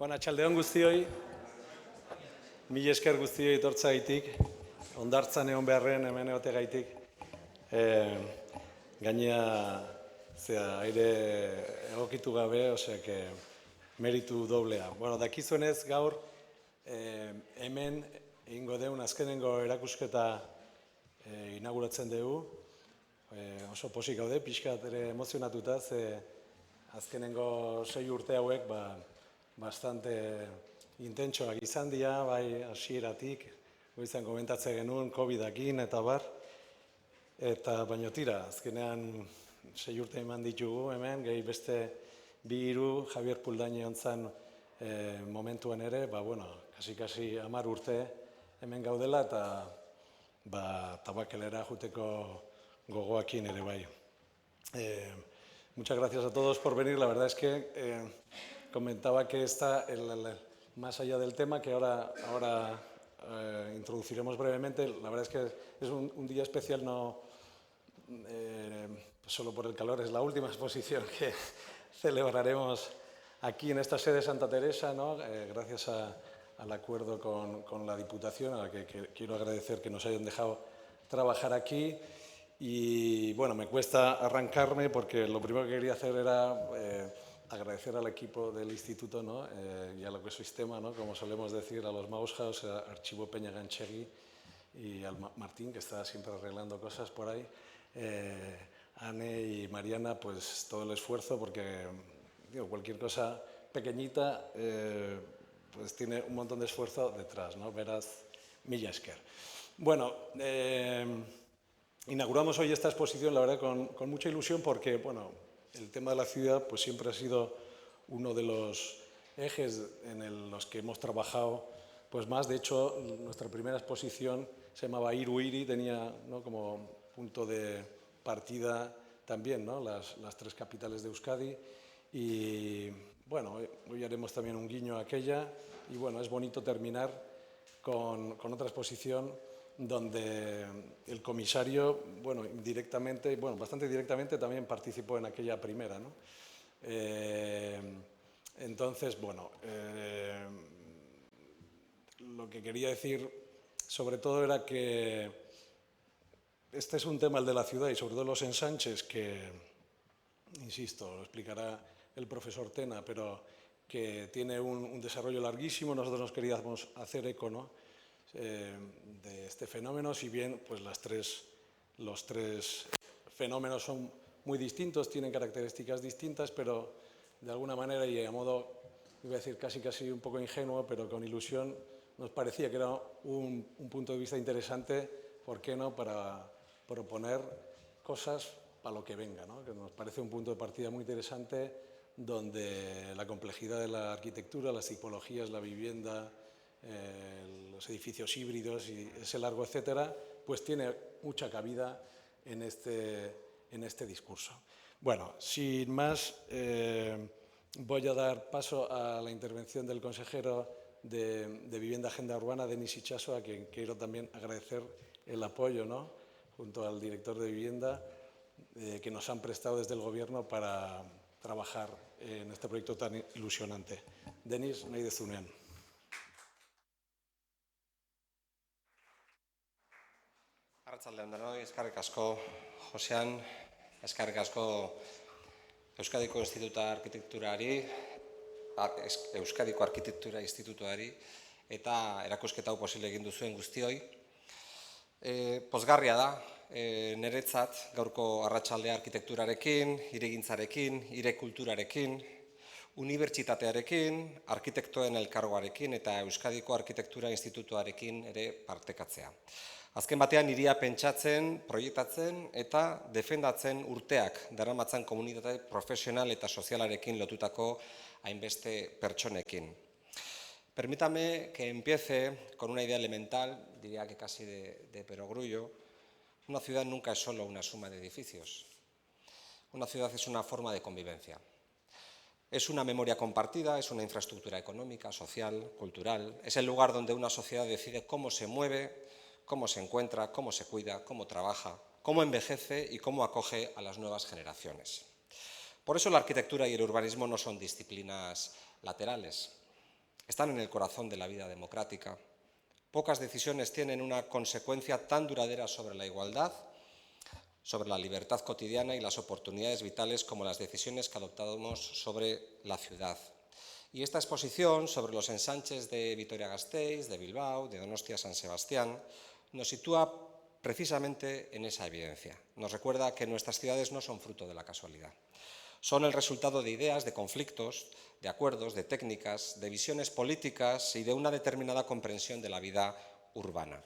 Arratsaldeon guztioi, mila esker guztioi etortzeagatik, hondartzan egon beharren hemen egoteagaitik. Gainea, aire egokitu gabe, oseak meritu doblea. Dakizuenez gaur, hemen egingo deun azkenengo erakusketa inauguratzen dugu. Oso posik gaude, pixkat ere emozionatuta, azkenengo 6 urte hauek bastante intentsoak izan dira, bai hasieratik, goizan komentatzen genuen COVID-akin eta bar. Eta baino tira, azkenean 6 urte eman ditugu hemen, gehi beste 2-3 Javier Puldañi ontzan momentuan ere, kasi 10 urte hemen gaudela eta tabakelera juteko gogoakin ere bai. Muchas gracias a todos por venir. La verdad es que comentaba que está más allá del tema que ahora introduciremos brevemente. La verdad es que es un día especial, no solo por el calor, es la última exposición que celebraremos aquí en esta sede de Santa Teresa, ¿no? Gracias al acuerdo con la Diputación, a la que quiero agradecer que nos hayan dejado trabajar aquí. Y bueno, me cuesta arrancarme porque lo primero que quería hacer era agradecer al equipo del instituto, ¿no? Y al ecosistema, ¿no? Como solemos decir, a los Maushaus, a Archivo Peña Ganchegui y al Martín, que está siempre arreglando cosas por ahí. Anne y Mariana, pues todo el esfuerzo, porque cualquier cosa pequeñita pues tiene un montón de esfuerzo detrás, ¿no? Beraz, mila esker. Bueno, inauguramos hoy esta exposición, la verdad, con mucha ilusión porque, el tema de la ciudad pues siempre ha sido uno de los ejes en los que hemos trabajado pues más. De hecho, nuestra primera exposición se llamaba Hiru Hiri, tenía, ¿no?, como punto de partida también, ¿no?, las 3 capitales de Euskadi. Y bueno, hoy haremos también un guiño a aquella. Y bueno, es bonito terminar con otra exposición donde el comisario, indirectamente, bastante directamente también participó en aquella primera, ¿no? Entonces, lo que quería decir sobre todo era que este es un tema, el de la ciudad, y sobre todo los ensanches, que, insisto, lo explicará el profesor Tena, pero que tiene un desarrollo larguísimo. Nosotros nos queríamos hacer eco, ¿no?, de este fenómeno, si bien pues los tres fenómenos son muy distintos, tienen características distintas, pero de alguna manera, y a modo, iba a decir casi un poco ingenuo, pero con ilusión, nos parecía que era un punto de vista interesante, ¿por qué no?, para proponer cosas para lo que venga, ¿no? Que nos parece un punto de partida muy interesante, donde la complejidad de la arquitectura, las tipologías, la vivienda, los edificios híbridos y ese largo etcétera, pues tiene mucha cabida en este discurso. Bueno, sin más, voy a dar paso a la intervención del consejero de Vivienda y Agenda Urbana, Denis Itxaso, a quien quiero también agradecer el apoyo, ¿no?, junto al director de Vivienda, que nos han prestado desde el Gobierno para trabajar en este proyecto tan ilusionante. Denis, nahi dezunean. Arratsaldeon denoi, eskerrik asko Josean, eskerrik asko Euskadiko Arkitektura Institutuari eta erakusketa hau posible egin duzuen guztioi. Pozgarria da, niretzat gaurko arratsaldea arkitekturarekin, hiregintzarekin, hire kulturarekin, unibertsitatearekin, arkitektoen elkargoarekin eta Euskadiko Arkitektura Institutuarekin ere partekatzea. Azken batean, hiria pentsatzen, proiektatzen eta defendatzen urteak daramatzan komunitate profesional eta sozialarekin lotutako hainbeste pertsonekin. Permítame que empiece con una idea elemental, diría que casi de perogrullo. Una ciudad nunca es solo una suma de edificios. Una ciudad es una forma de convivencia. Es una memoria compartida, es una infraestructura económica, social, cultural. Es el lugar donde una sociedad decide cómo se mueve, cómo se encuentra, cómo se cuida, cómo trabaja, cómo envejece y cómo acoge a las nuevas generaciones. Por eso la arquitectura y el urbanismo no son disciplinas laterales. están en el corazón de la vida democrática. Pocas decisiones tienen una consecuencia tan duradera sobre la igualdad, sobre la libertad cotidiana y las oportunidades vitales como las decisiones que adoptamos sobre la ciudad. Y esta exposición sobre los ensanches de Vitoria-Gasteiz, de Bilbao, de Donostia-San Sebastián, nos sitúa precisamente en esa evidencia. Nos recuerda que nuestras ciudades no son fruto de la casualidad. Son el resultado de ideas, de conflictos, de acuerdos, de técnicas, de visiones políticas y de una determinada comprensión de la vida urbana.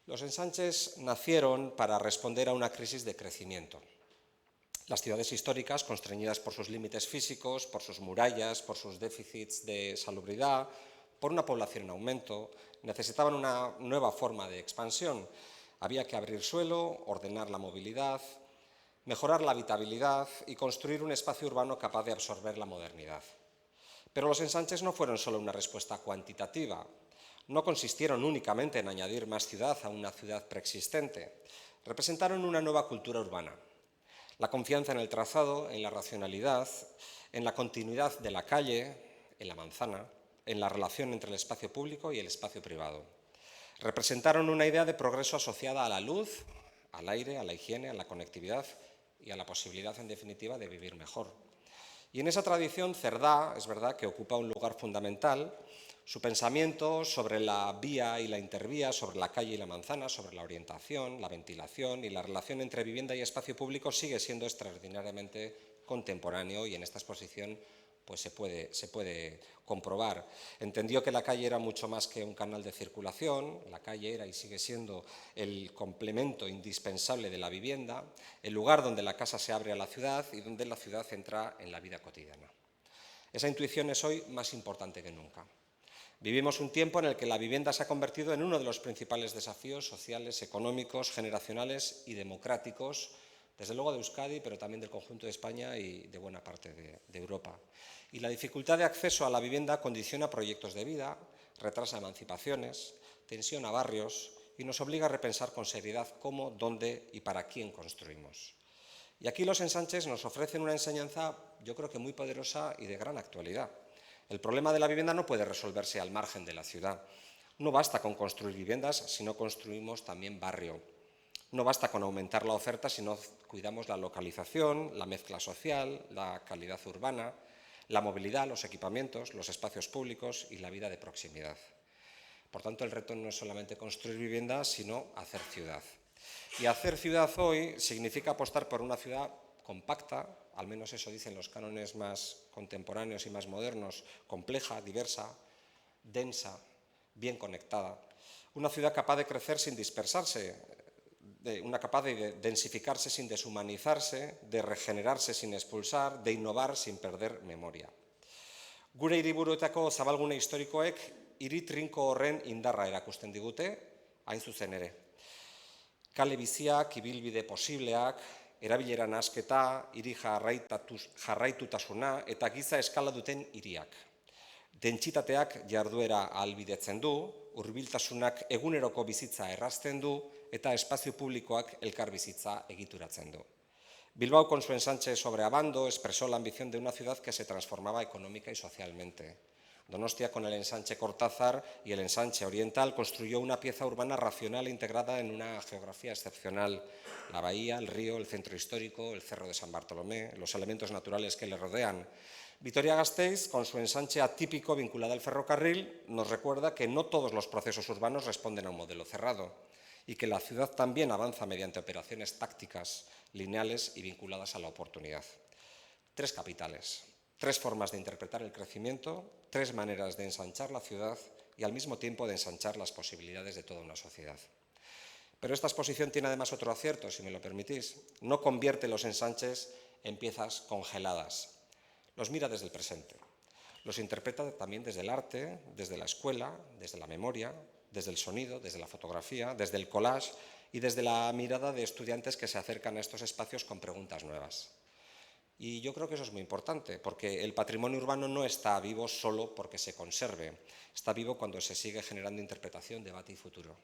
Los ensanches nacieron para responder a una crisis de crecimiento. Las ciudades históricas, constreñidas por sus límites físicos, por sus murallas, por sus déficits de salubridad, por una población en aumento, necesitaban una nueva forma de expansión. Había que abrir suelo, ordenar la movilidad, mejorar la habitabilidad y construir un espacio urbano capaz de absorber la modernidad. Pero los ensanches no fueron solo una respuesta cuantitativa, no consistieron únicamente en añadir más ciudad a una ciudad preexistente, representaron una nueva cultura urbana. La confianza en el trazado, en la racionalidad, en la continuidad de la calle, en la manzana, en la relación entre el espacio público y el espacio privado. Representaron una idea de progreso asociada a la luz, al aire, a la higiene, a la conectividad y a la posibilidad, en definitiva, de vivir mejor. Y en esa tradición, Cerdá, es verdad que ocupa un lugar fundamental. Su pensamiento sobre la vía y la intervía, sobre la calle y la manzana, sobre la orientación, la ventilación y la relación entre vivienda y espacio público sigue siendo extraordinariamente contemporáneo y en esta exposición pues se puede comprobar. Entendió que la calle era mucho más que un canal de circulación, la calle era y sigue siendo el complemento indispensable de la vivienda, el lugar donde la casa se abre a la ciudad y donde la ciudad entra en la vida cotidiana. Esa intuición es hoy más importante que nunca. Vivimos un tiempo en el que la vivienda se ha convertido en uno de los principales desafíos sociales, económicos, generacionales y democráticos, desde luego de Euskadi, pero también del conjunto de España y de buena parte de Europa. Y la dificultad de acceso a la vivienda condiciona proyectos de vida, retrasa emancipaciones, tensiona barrios y nos obliga a repensar con seriedad cómo, dónde y para quién construimos. Y aquí los ensanches nos ofrecen una enseñanza, yo creo que muy poderosa y de gran actualidad. El problema de la vivienda no puede resolverse al margen de la ciudad. No basta con construir viviendas si no construimos también barrio. No basta con aumentar la oferta si no cuidamos la localización, la mezcla social, la calidad urbana, la movilidad, los equipamientos, los espacios públicos y la vida de proximidad. Por tanto, el reto no es solamente construir viviendas, sino hacer ciudad. Y hacer ciudad hoy significa apostar por una ciudad compacta, al menos eso dicen los cánones más contemporáneos y más modernos, compleja, diversa, densa, bien conectada. Una ciudad capaz de crecer sin dispersarse, una capaz de densificarse sin deshumanizarse, de regenerarse sin expulsar, de innovar sin perder memoria. Gure hiriburuetako zabalgune historikoek hiri trinko horren indarra erakusten digute, hain zuzen ere. Kale biziak, ibilbide posibleak, erabilera nahasketa, hiri jarraitutasuna eta giza eskala duten hiriak. Dentsitateak jarduera ahalbidetzen du, hurbiltasunak eguneroko bizitza errazten du eta espazio publikoak elkarbizitza egituratzen du. Bilbao, con su ensanche sobre Abando, expresó la ambición de una ciudad que se transformaba económica y socialmente. Donostia, con el ensanche Cortázar y el ensanche oriental, construyó una pieza urbana racional integrada en una geografía excepcional. La bahía, el río, el centro histórico, el cerro de San Bartolomé, los elementos naturales que le rodean. Vitoria-Gasteiz, con su ensanche atípico vinculado al ferrocarril, nos recuerda que no todos los procesos urbanos responden a un modelo cerrado y que la ciudad también avanza mediante operaciones tácticas, lineales y vinculadas a la oportunidad. 3 capitales. 3 formas de interpretar el crecimiento, 3 maneras de ensanchar la ciudad y al mismo tiempo de ensanchar las posibilidades de toda una sociedad. Pero esta exposición tiene además otro acierto, si me lo permitís. No convierte los ensanches en piezas congeladas. Los mira desde el presente. Los interpreta también desde el arte, desde la escuela, desde la memoria, desde el sonido, desde la fotografía, desde el collage y desde la mirada de estudiantes que se acercan a estos espacios con preguntas nuevas. Y yo creo que eso es muy importante, porque el patrimonio urbano no está vivo solo porque se conserve, está vivo cuando se sigue generando interpretación, debate y futuro.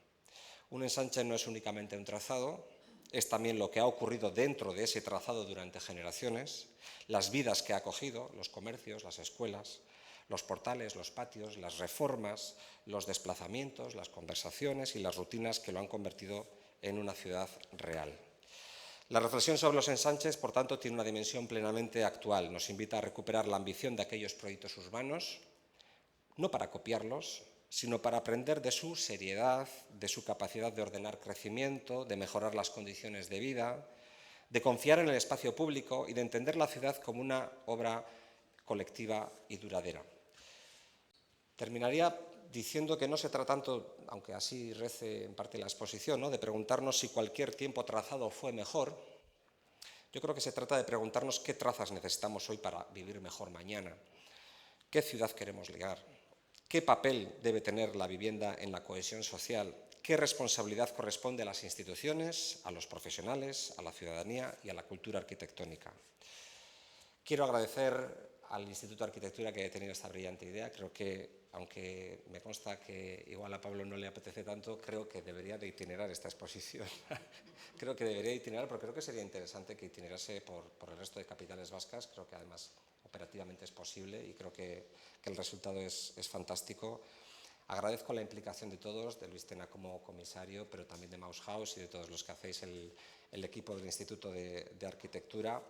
Un ensanche no es únicamente un trazado, es también lo que ha ocurrido dentro de ese trazado durante generaciones, las vidas que ha acogido, los comercios, las escuelas, los portales, los patios, las reformas, los desplazamientos, las conversaciones y las rutinas que lo han convertido en una ciudad real. La reflexión sobre los ensanches, por tanto, tiene una dimensión plenamente actual. Nos invita a recuperar la ambición de aquellos proyectos urbanos, no para copiarlos, sino para aprender de su seriedad, de su capacidad de ordenar crecimiento, de mejorar las condiciones de vida, de confiar en el espacio público y de entender la ciudad como una obra colectiva y duradera. Terminaría diciendo que no se trata tanto, aunque así rece en parte la exposición, ¿no?, de preguntarnos si cualquier tiempo trazado fue mejor. Yo creo que se trata de preguntarnos qué trazas necesitamos hoy para vivir mejor mañana, qué ciudad queremos llegar, qué papel debe tener la vivienda en la cohesión social, qué responsabilidad corresponde a las instituciones, a los profesionales, a la ciudadanía y a la cultura arquitectónica. Quiero agradecer al Instituto de Arquitectura que haya tenido esta brillante idea. Creo que, aunque me consta que igual a Pablo no le apetece tanto, creo que debería de itinerar esta exposición. Creo que debería itinerar, pero creo que sería interesante que itinerase por el resto de capitales vascas. Creo que además operativamente es posible y creo que el resultado es fantástico. Agradezco la implicación de todos, de Luis Tena como comisario, pero también de Maus Haus y de todos los que hacéis el equipo del Instituto de Arquitectura.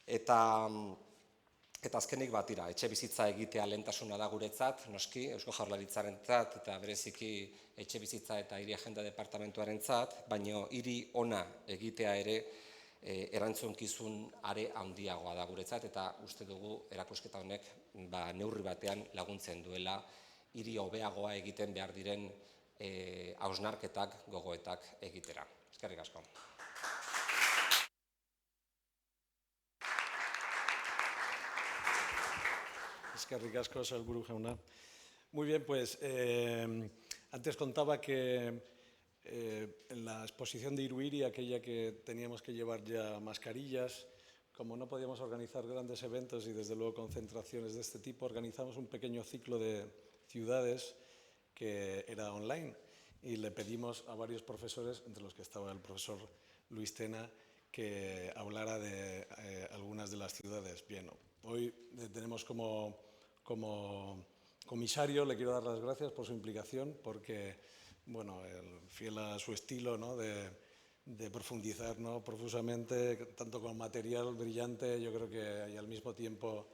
Eta azkenik batira, etxe bizitza egitea lehentasuna da guretzat, noski, Eusko Jaurlaritzarentzat eta bereziki etxe bizitza eta hiri agenda departamentuarentzat, baino hiri ona egitea ere erantzunkizun are handiagoa da guretzat, eta uste dugu erakusketa honek neurri batean laguntzen duela hiri hobeagoa egiten behar diren hausnarketak, gogoetak egitera. Eskerrik asko. Eskerrik asko, sailburu jauna. Muy bien, pues antes contaba que en la exposición de Iruiri, aquella que teníamos que llevar ya mascarillas, como no podíamos organizar grandes eventos y desde luego concentraciones de este tipo, organizamos un pequeño ciclo de ciudades que era online y le pedimos a varios profesores, entre los que estaba el profesor Luis Tena, que hablara de algunas de las ciudades. Bien, hoy tenemos como comisario, le quiero dar las gracias por su implicación, porque, bueno, fiel a su estilo, ¿no?, de profundizar, ¿no?, profusamente, tanto con material brillante, yo creo que y al mismo tiempo,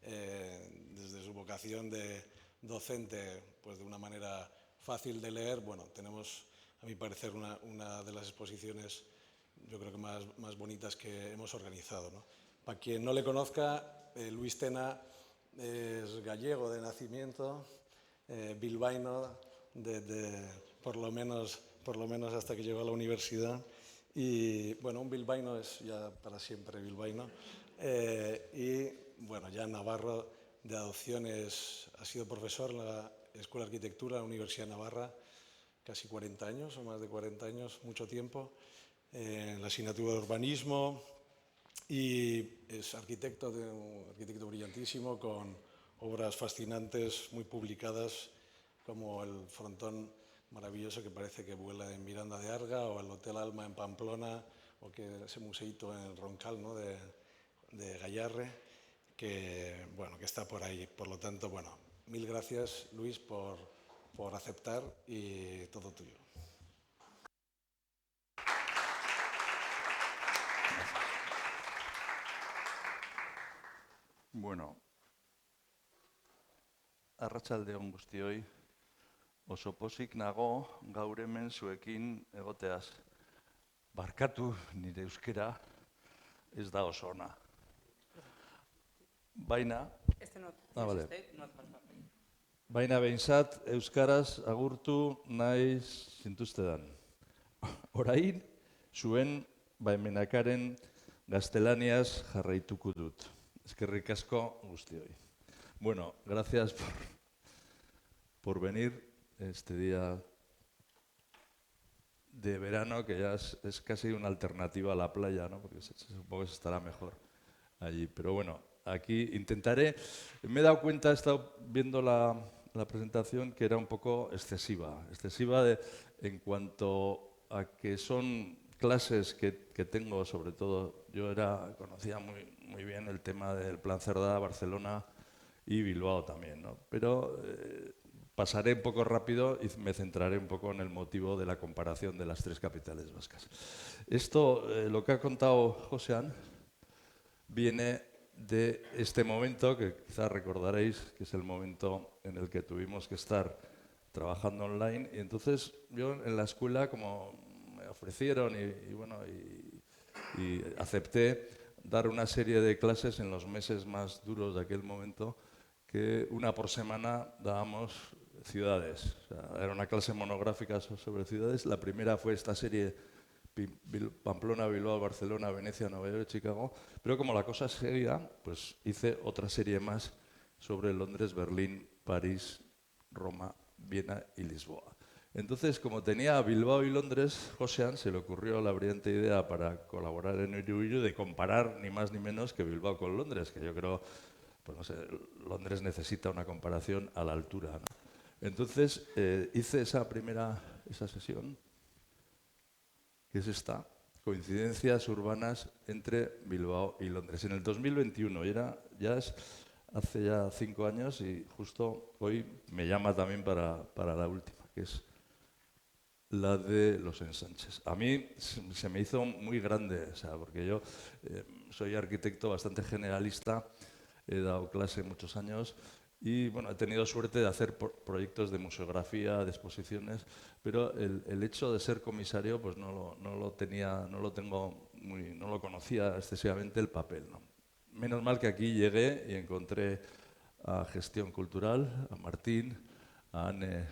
desde su vocación de docente, pues de una manera fácil de leer. Bueno, tenemos, a mi parecer, una de las exposiciones, yo creo que más bonitas que hemos organizado, ¿no? Para quien no le conozca, Luis Tena es gallego de nacimiento, bilbaíno, por lo menos hasta que llegó a la universidad. Y bueno, un bilbaíno es ya para siempre bilbaíno. Y bueno, ya navarro de adopciones, ha sido profesor en la Escuela de Arquitectura de la Universidad de Navarra, casi 40 años o más de 40 años, mucho tiempo, en la asignatura de urbanismo. Y es arquitecto, un arquitecto brillantísimo, con obras fascinantes, muy publicadas, como el frontón maravilloso que parece que vuela en Miranda de Arga, o el Hotel Alma en Pamplona, o que ese museíto en el Roncal, ¿no?, de Gayarre, que, bueno, que está por ahí. Por lo tanto, bueno, mil gracias, Luis, por aceptar, y todo tuyo. Bueno, arratsalde on guztioi, oso pozik nago gaur hemen zuekin egoteaz. Barkatu, nire euskera ez da oso ona. Baina, baina behintzat euskaraz agurtu nahi zintuztedan. Orain, zuen baimenakaren gaztelaniaz jarraituko dut. Eskerrik asko guztioi. Bueno, gracias por venir este día de verano, que ya es casi una alternativa a la playa, ¿no?, porque supongo que se estará mejor allí. Pero bueno, aquí intentaré. Me he dado cuenta, he estado viendo la presentación, que era un poco excesiva en cuanto a que son clases que tengo, sobre todo. Yo conocía muy bien el tema del Plan Cerdá, Barcelona, y Bilbao también, ¿no? Pero pasaré un poco rápido y me centraré un poco en el motivo de la comparación de las tres capitales vascas. Esto, lo que ha contado Josean, viene de este momento que quizás recordaréis, que es el momento en el que tuvimos que estar trabajando online. Y entonces yo en la escuela, como me ofrecieron y acepté dar una serie de clases en los meses más duros de aquel momento, que una por semana dábamos ciudades. O sea, era una clase monográfica sobre ciudades. La primera fue esta serie Pamplona, Bilbao, Barcelona, Venecia, Nueva York, Chicago. Pero como la cosa seguía, pues hice otra serie más sobre Londres, Berlín, París, Roma, Viena y Lisboa. Entonces, como tenía Bilbao y Londres, Josean se le ocurrió la brillante idea para colaborar en Iruiru de comparar ni más ni menos que Bilbao con Londres, que yo creo, pues no sé, Londres necesita una comparación a la altura, ¿no? Entonces, hice esa sesión, que es esta, coincidencias urbanas entre Bilbao y Londres. En el 2021, hace ya 5 años y justo hoy me llama también para la última, que es la de los ensanches. A mí se me hizo muy grande, o sea, porque yo soy arquitecto bastante generalista, he dado clase muchos años y bueno, he tenido suerte de hacer proyectos de museografía, de exposiciones, pero el hecho de ser comisario pues no lo conocía excesivamente el papel, ¿no? Menos mal que aquí llegué y encontré a Gestión Cultural, a Martín, a Anne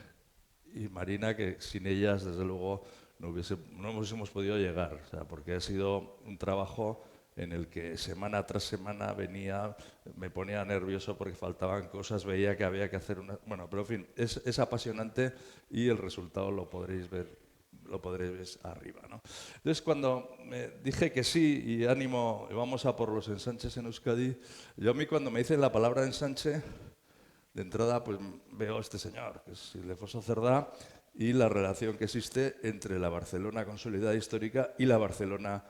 y Marina, que sin ellas, desde luego, no hubiésemos podido llegar, o sea, porque ha sido un trabajo en el que semana tras semana venía, me ponía nervioso porque faltaban cosas, veía que había que hacer una... Bueno, pero en fin, es apasionante y el resultado lo podréis ver arriba, ¿no? Entonces, cuando me dije que sí y ánimo, vamos a por los ensanches en Euskadi, yo a mí cuando me dicen la palabra ensanche, de entrada pues veo a este señor, que es Ildefonso Cerdá, y la relación que existe entre la Barcelona consolidada histórica y la Barcelona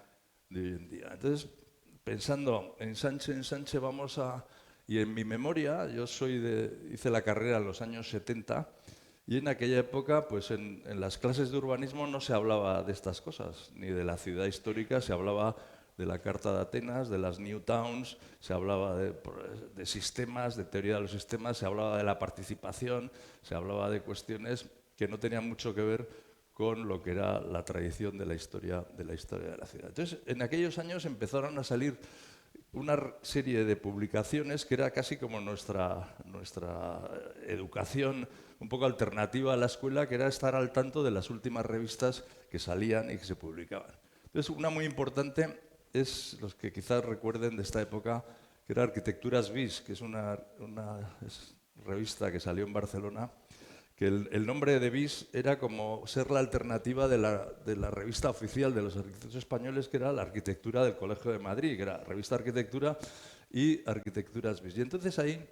de hoy en día. Entonces, pensando ensanche vamos a... Y en mi memoria, hice la carrera en los años 70, y en aquella época, pues en las clases de urbanismo no se hablaba de estas cosas, ni de la ciudad histórica, se hablaba de la Carta de Atenas, de las New Towns, se hablaba de sistemas, de teoría de los sistemas, se hablaba de la participación, se hablaba de cuestiones que no tenían mucho que ver con lo que era la tradición de la historia de la ciudad. Entonces, en aquellos años empezaron a salir una serie de publicaciones que era casi como nuestra educación un poco alternativa a la escuela, que era estar al tanto de las últimas revistas que salían y que se publicaban. Entonces, una muy importante es, los que quizás recuerden de esta época, que era Arquitecturas Bis, que es una revista que salió en Barcelona, que el nombre de BIS era como ser la alternativa de la revista oficial de los arquitectos españoles, que era la Arquitectura del Colegio de Madrid, que era Revista Arquitectura y Arquitecturas BIS. Y entonces ahí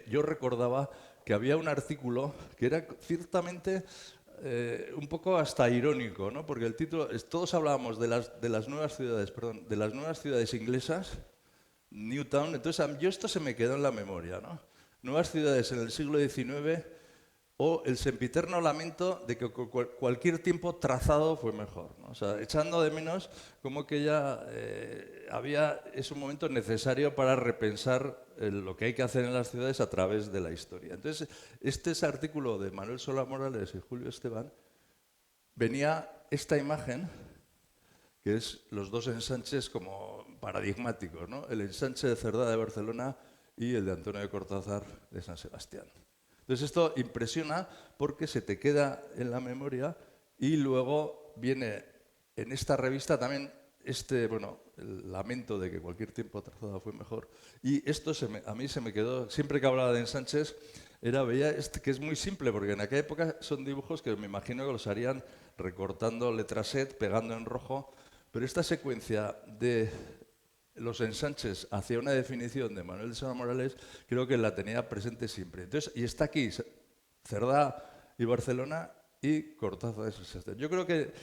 yo recordaba que había un artículo que era ciertamente un poco hasta irónico, ¿no? Porque el título, todos hablábamos de las nuevas ciudades inglesas, Newtown. Entonces yo esto se me quedó en la memoria, ¿no? Nuevas ciudades en el siglo XIX, o el sempiterno lamento de que cualquier tiempo trazado fue mejor, ¿no? O sea, echando de menos como que ya es un momento necesario para repensar lo que hay que hacer en las ciudades a través de la historia. Entonces, este es artículo de Manuel Solá Morales y Julio Esteban, venía esta imagen, que es los dos ensanches como paradigmáticos, ¿no? El ensanche de Cerdá de Barcelona y el de Antonio de Cortázar de San Sebastián. Entonces esto impresiona porque se te queda en la memoria y luego viene en esta revista también el lamento de que cualquier tiempo trazado fue mejor. Y esto a mí se me quedó, siempre que hablaba de ensanches, veía que es muy simple, porque en aquella época son dibujos que me imagino que los harían recortando letra set, pegando en rojo, pero esta secuencia de los ensanches hacia una definición de Manuel de Solá Morales, creo que la tenía presente siempre. Entonces, y está aquí Cerdá y Barcelona y Cortázar de San Sebastián. Yo creo que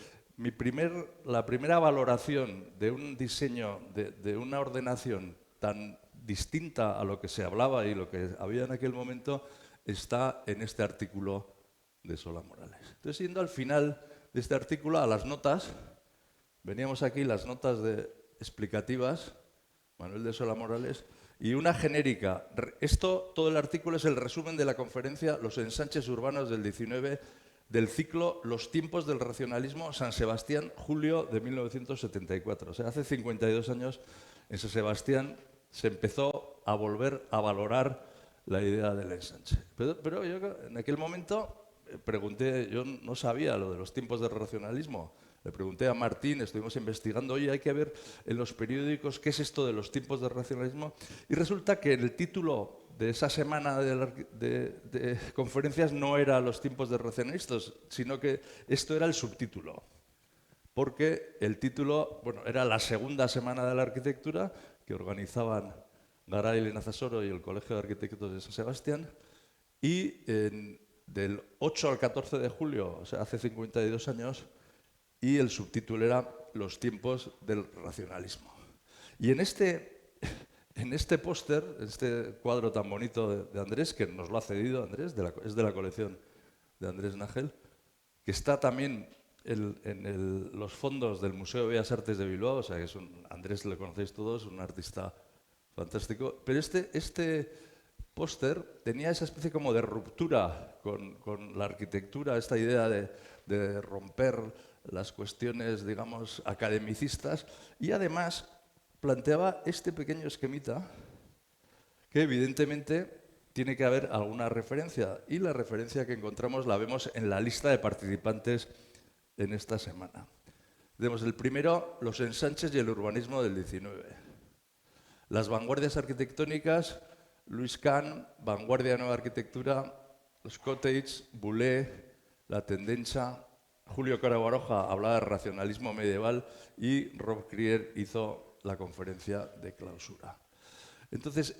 la primera valoración de un diseño, de una ordenación tan distinta a lo que se hablaba y lo que había en aquel momento está en este artículo de Solá Morales. Entonces, yendo al final de este artículo, a las notas, veníamos aquí las notas explicativas, Manuel de Solá Morales, y una genérica. Todo el artículo es el resumen de la conferencia Los ensanches urbanos del 19 del ciclo Los tiempos del racionalismo, San Sebastián, julio de 1974. O sea, hace 52 años en San Sebastián se empezó a volver a valorar la idea del ensanche. Pero yo en aquel momento pregunté, yo no sabía lo de los tiempos del racionalismo. Le pregunté a Martín, estuvimos investigando, oye, hay que ver en los periódicos qué es esto de los tiempos del racionalismo. Y resulta que el título de esa semana de conferencias no era los tiempos de racionalistas, sino que esto era el subtítulo. Porque el título, bueno, era la segunda semana de la arquitectura que organizaban Garay Linazasoro y el Colegio de Arquitectos de San Sebastián. Y del 8 al 14 de julio, o sea, hace 52 años, y el subtítulo era Los tiempos del racionalismo. Y en este póster, este cuadro tan bonito de Andrés, que nos lo ha cedido Andrés, es de la colección de Andrés Nájel, que está también en los fondos del Museo de Bellas Artes de Bilbao, o sea que Andrés le conocéis todos, un artista fantástico, pero este póster tenía esa especie como de ruptura con la arquitectura, esta idea de romper las cuestiones, digamos, academicistas, y además planteaba este pequeño esquemita que evidentemente tiene que haber alguna referencia, y la referencia que encontramos la vemos en la lista de participantes en esta semana. Tenemos el primero, los ensanches y el urbanismo del 19. Las vanguardias arquitectónicas, Luis Kahn, Vanguardia de Nueva Arquitectura, los Cottage, Boulé, La Tendencia, Julio Caro Baroja hablaba de racionalismo medieval y Rob Krier hizo la conferencia de clausura. Entonces,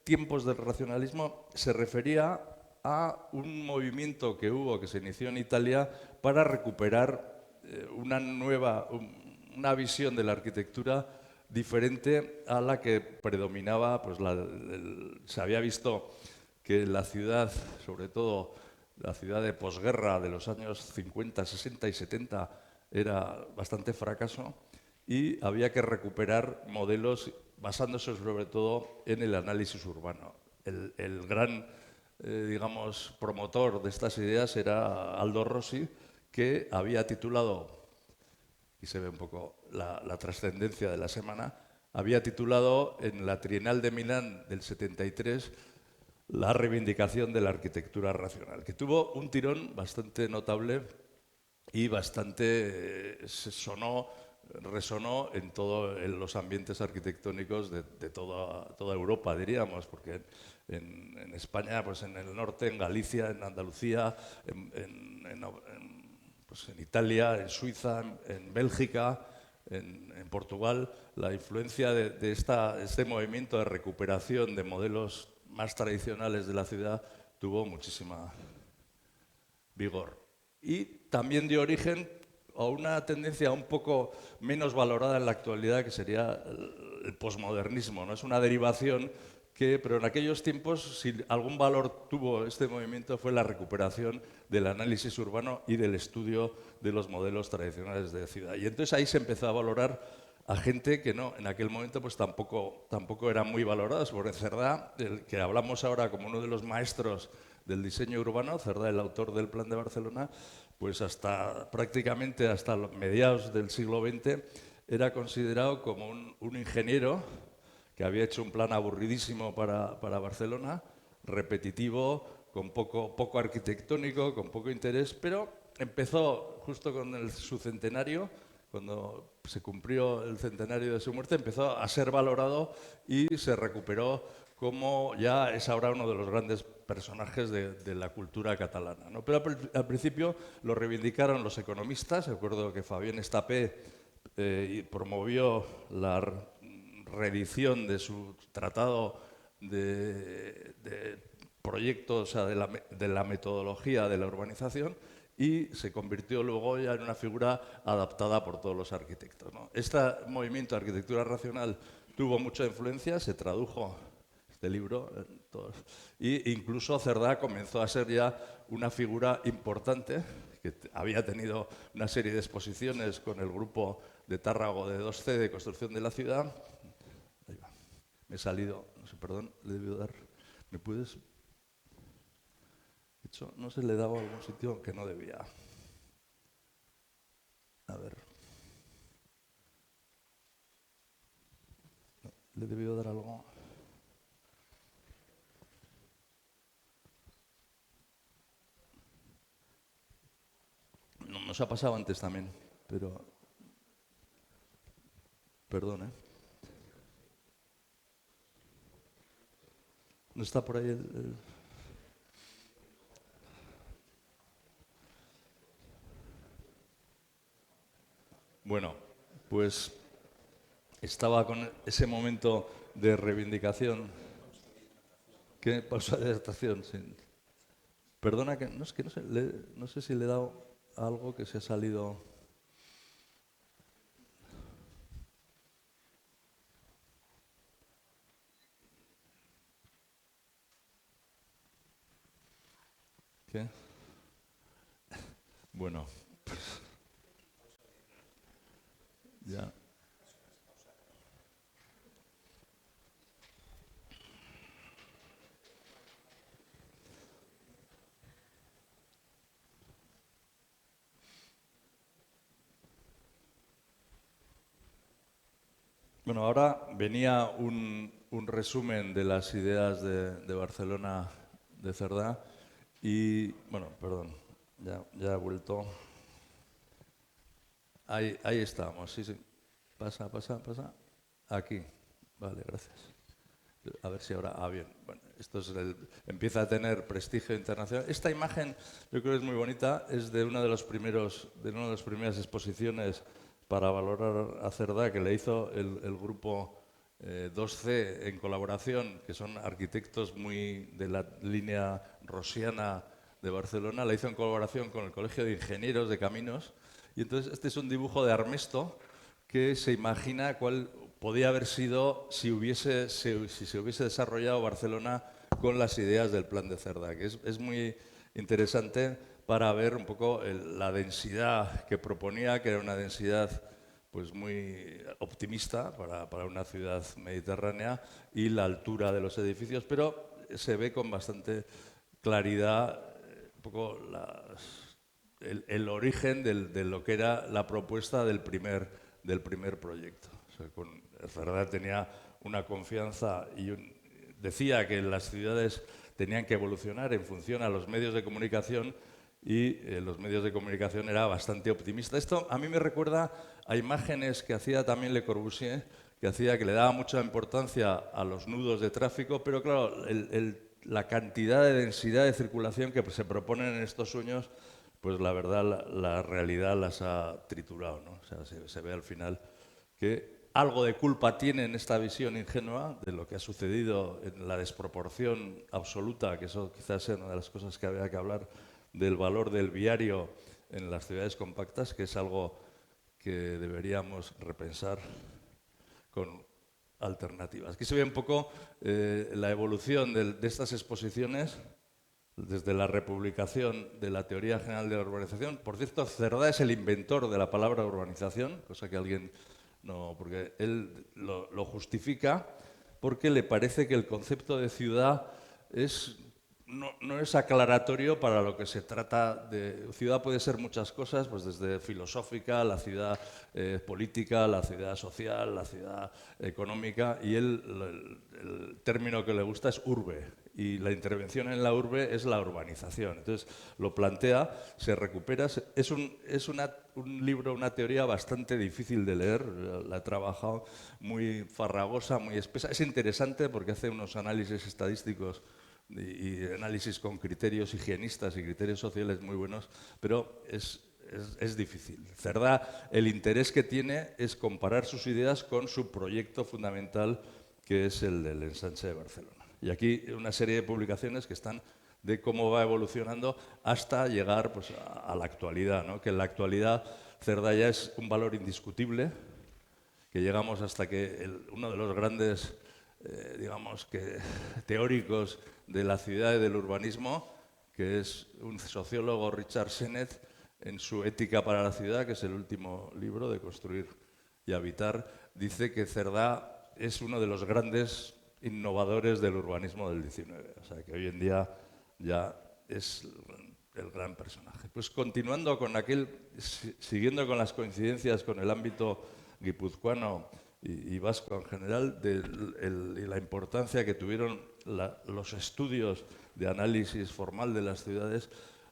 tiempos del racionalismo se refería a un movimiento que hubo, que se inició en Italia, para recuperar una visión de la arquitectura diferente a la que predominaba. Pues se había visto que la ciudad, sobre todo la ciudad de posguerra de los años 50, 60 y 70, era bastante fracaso, y había que recuperar modelos basándose sobre todo en el análisis urbano. El gran, digamos, promotor de estas ideas era Aldo Rossi, que había titulado, y se ve un poco la trascendencia de la semana, había titulado en la Trienal de Milán del 73 la reivindicación de la arquitectura racional, que tuvo un tirón bastante notable y bastante resonó en todos los ambientes arquitectónicos de toda Europa, diríamos, porque en España, pues en el norte, en Galicia, en Andalucía, pues en Italia, en Suiza, en Bélgica, en Portugal, la influencia de este movimiento de recuperación de modelos más tradicionales de la ciudad tuvo muchísima vigor. Y también dio origen a una tendencia un poco menos valorada en la actualidad, que sería el posmodernismo, ¿no? Es una derivación pero en aquellos tiempos, si algún valor tuvo este movimiento, fue la recuperación del análisis urbano y del estudio de los modelos tradicionales de ciudad. Y entonces ahí se empezó a valorar a gente que en aquel momento pues tampoco eran muy valorados. Por Cerdá, el que hablamos ahora como uno de los maestros del diseño urbano, Cerdá, el autor del Plan de Barcelona, pues prácticamente hasta mediados del siglo XX era considerado como un ingeniero que había hecho un plan aburridísimo para Barcelona, repetitivo, con poco arquitectónico, con poco interés, pero empezó justo con su centenario, cuando se cumplió el centenario de su muerte, empezó a ser valorado y se recuperó como ya es ahora uno de los grandes personajes de la cultura catalana, ¿no? Pero al principio lo reivindicaron los economistas. Recuerdo que Fabien Estapé promovió la reedición de su tratado de proyectos, o sea, de la metodología de la urbanización, y se convirtió luego ya en una figura adaptada por todos los arquitectos, ¿no? Este movimiento de arquitectura racional tuvo mucha influencia, se tradujo este libro, e incluso Cerdá comenzó a ser ya una figura importante, que había tenido una serie de exposiciones con el grupo de Tárrago de 2C de construcción de la ciudad. Ahí va. Me he salido, no sé, perdón, le debió dar. ¿Me puedes? De hecho, no sé, le he dado a algún sitio que no debía. A ver. No, le debió dar algo. No, nos ha pasado antes también, pero... Perdón, ¿eh? ¿No está por ahí el... Bueno, pues estaba con ese momento de reivindicación. ¿Qué pausa de adaptación? Sí. Perdona que no, es que no sé, no sé si le he dado algo que se ha salido. ¿Qué? Bueno, pues, ya. Bueno, ahora venía un resumen de las ideas de Barcelona de Cerdá y, bueno, perdón, ya he vuelto. Ahí estamos, sí, sí. Pasa. Aquí. Vale, gracias. A ver si ahora... Ah, bien. Bueno, esto es empieza a tener prestigio internacional. Esta imagen, yo creo que es muy bonita, es de una de las primeras exposiciones para valorar a Cerdá que le hizo el grupo 2C en colaboración, que son arquitectos muy de la línea rosiana de Barcelona. La hizo en colaboración con el Colegio de Ingenieros de Caminos. Y entonces este es un dibujo de Armesto que se imagina cuál podía haber sido si se hubiese desarrollado Barcelona con las ideas del Plan de Cerdá, que es muy interesante para ver un poco la densidad que proponía, que era una densidad pues muy optimista para una ciudad mediterránea, y la altura de los edificios, pero se ve con bastante claridad un poco el origen de lo que era la propuesta del primer proyecto. O sea, Cerdá tenía una confianza y decía que las ciudades tenían que evolucionar en función a los medios de comunicación, y los medios de comunicación era bastante optimista. Esto a mí me recuerda a imágenes que hacía también Le Corbusier, que le daba mucha importancia a los nudos de tráfico, pero claro, la cantidad de densidad de circulación que se proponen en estos sueños, pues la verdad la realidad las ha triturado, ¿no? O sea, se ve al final que algo de culpa tiene en esta visión ingenua de lo que ha sucedido en la desproporción absoluta, que eso quizás sea una de las cosas que había que hablar, del valor del viario en las ciudades compactas, que es algo que deberíamos repensar con alternativas. Aquí se ve un poco la evolución de estas exposiciones desde la republicación de la teoría general de la urbanización. Por cierto, Cerdá es el inventor de la palabra urbanización, cosa que alguien no, porque él lo justifica porque le parece que el concepto de ciudad no es aclaratorio para lo que se trata de... Ciudad puede ser muchas cosas, pues desde filosófica, la ciudad política, la ciudad social, la ciudad económica, y el término que le gusta es urbe, y la intervención en la urbe es la urbanización. Entonces lo plantea, se recupera, es un libro, una teoría bastante difícil de leer, la he trabajado, muy farragosa, muy espesa. Es interesante porque hace unos análisis estadísticos y análisis con criterios higienistas y criterios sociales muy buenos, pero es difícil. Cerdá, el interés que tiene es comparar sus ideas con su proyecto fundamental, que es el del ensanche de Barcelona. Y aquí una serie de publicaciones que están de cómo va evolucionando hasta llegar pues, a la actualidad, ¿no? Que en la actualidad Cerdá ya es un valor indiscutible, que llegamos hasta que uno de los grandes, digamos, teóricos de la ciudad y del urbanismo, que es un sociólogo, Richard Sennett, en su Ética para la ciudad, que es el último libro de Construir y Habitar, dice que Cerdá es uno de los grandes innovadores del urbanismo del XIX. O sea, que hoy en día ya es el gran personaje. Pues continuando con siguiendo con las coincidencias con el ámbito guipuzcoano y vasco en general, y la importancia que tuvieron los estudios de análisis formal de las ciudades,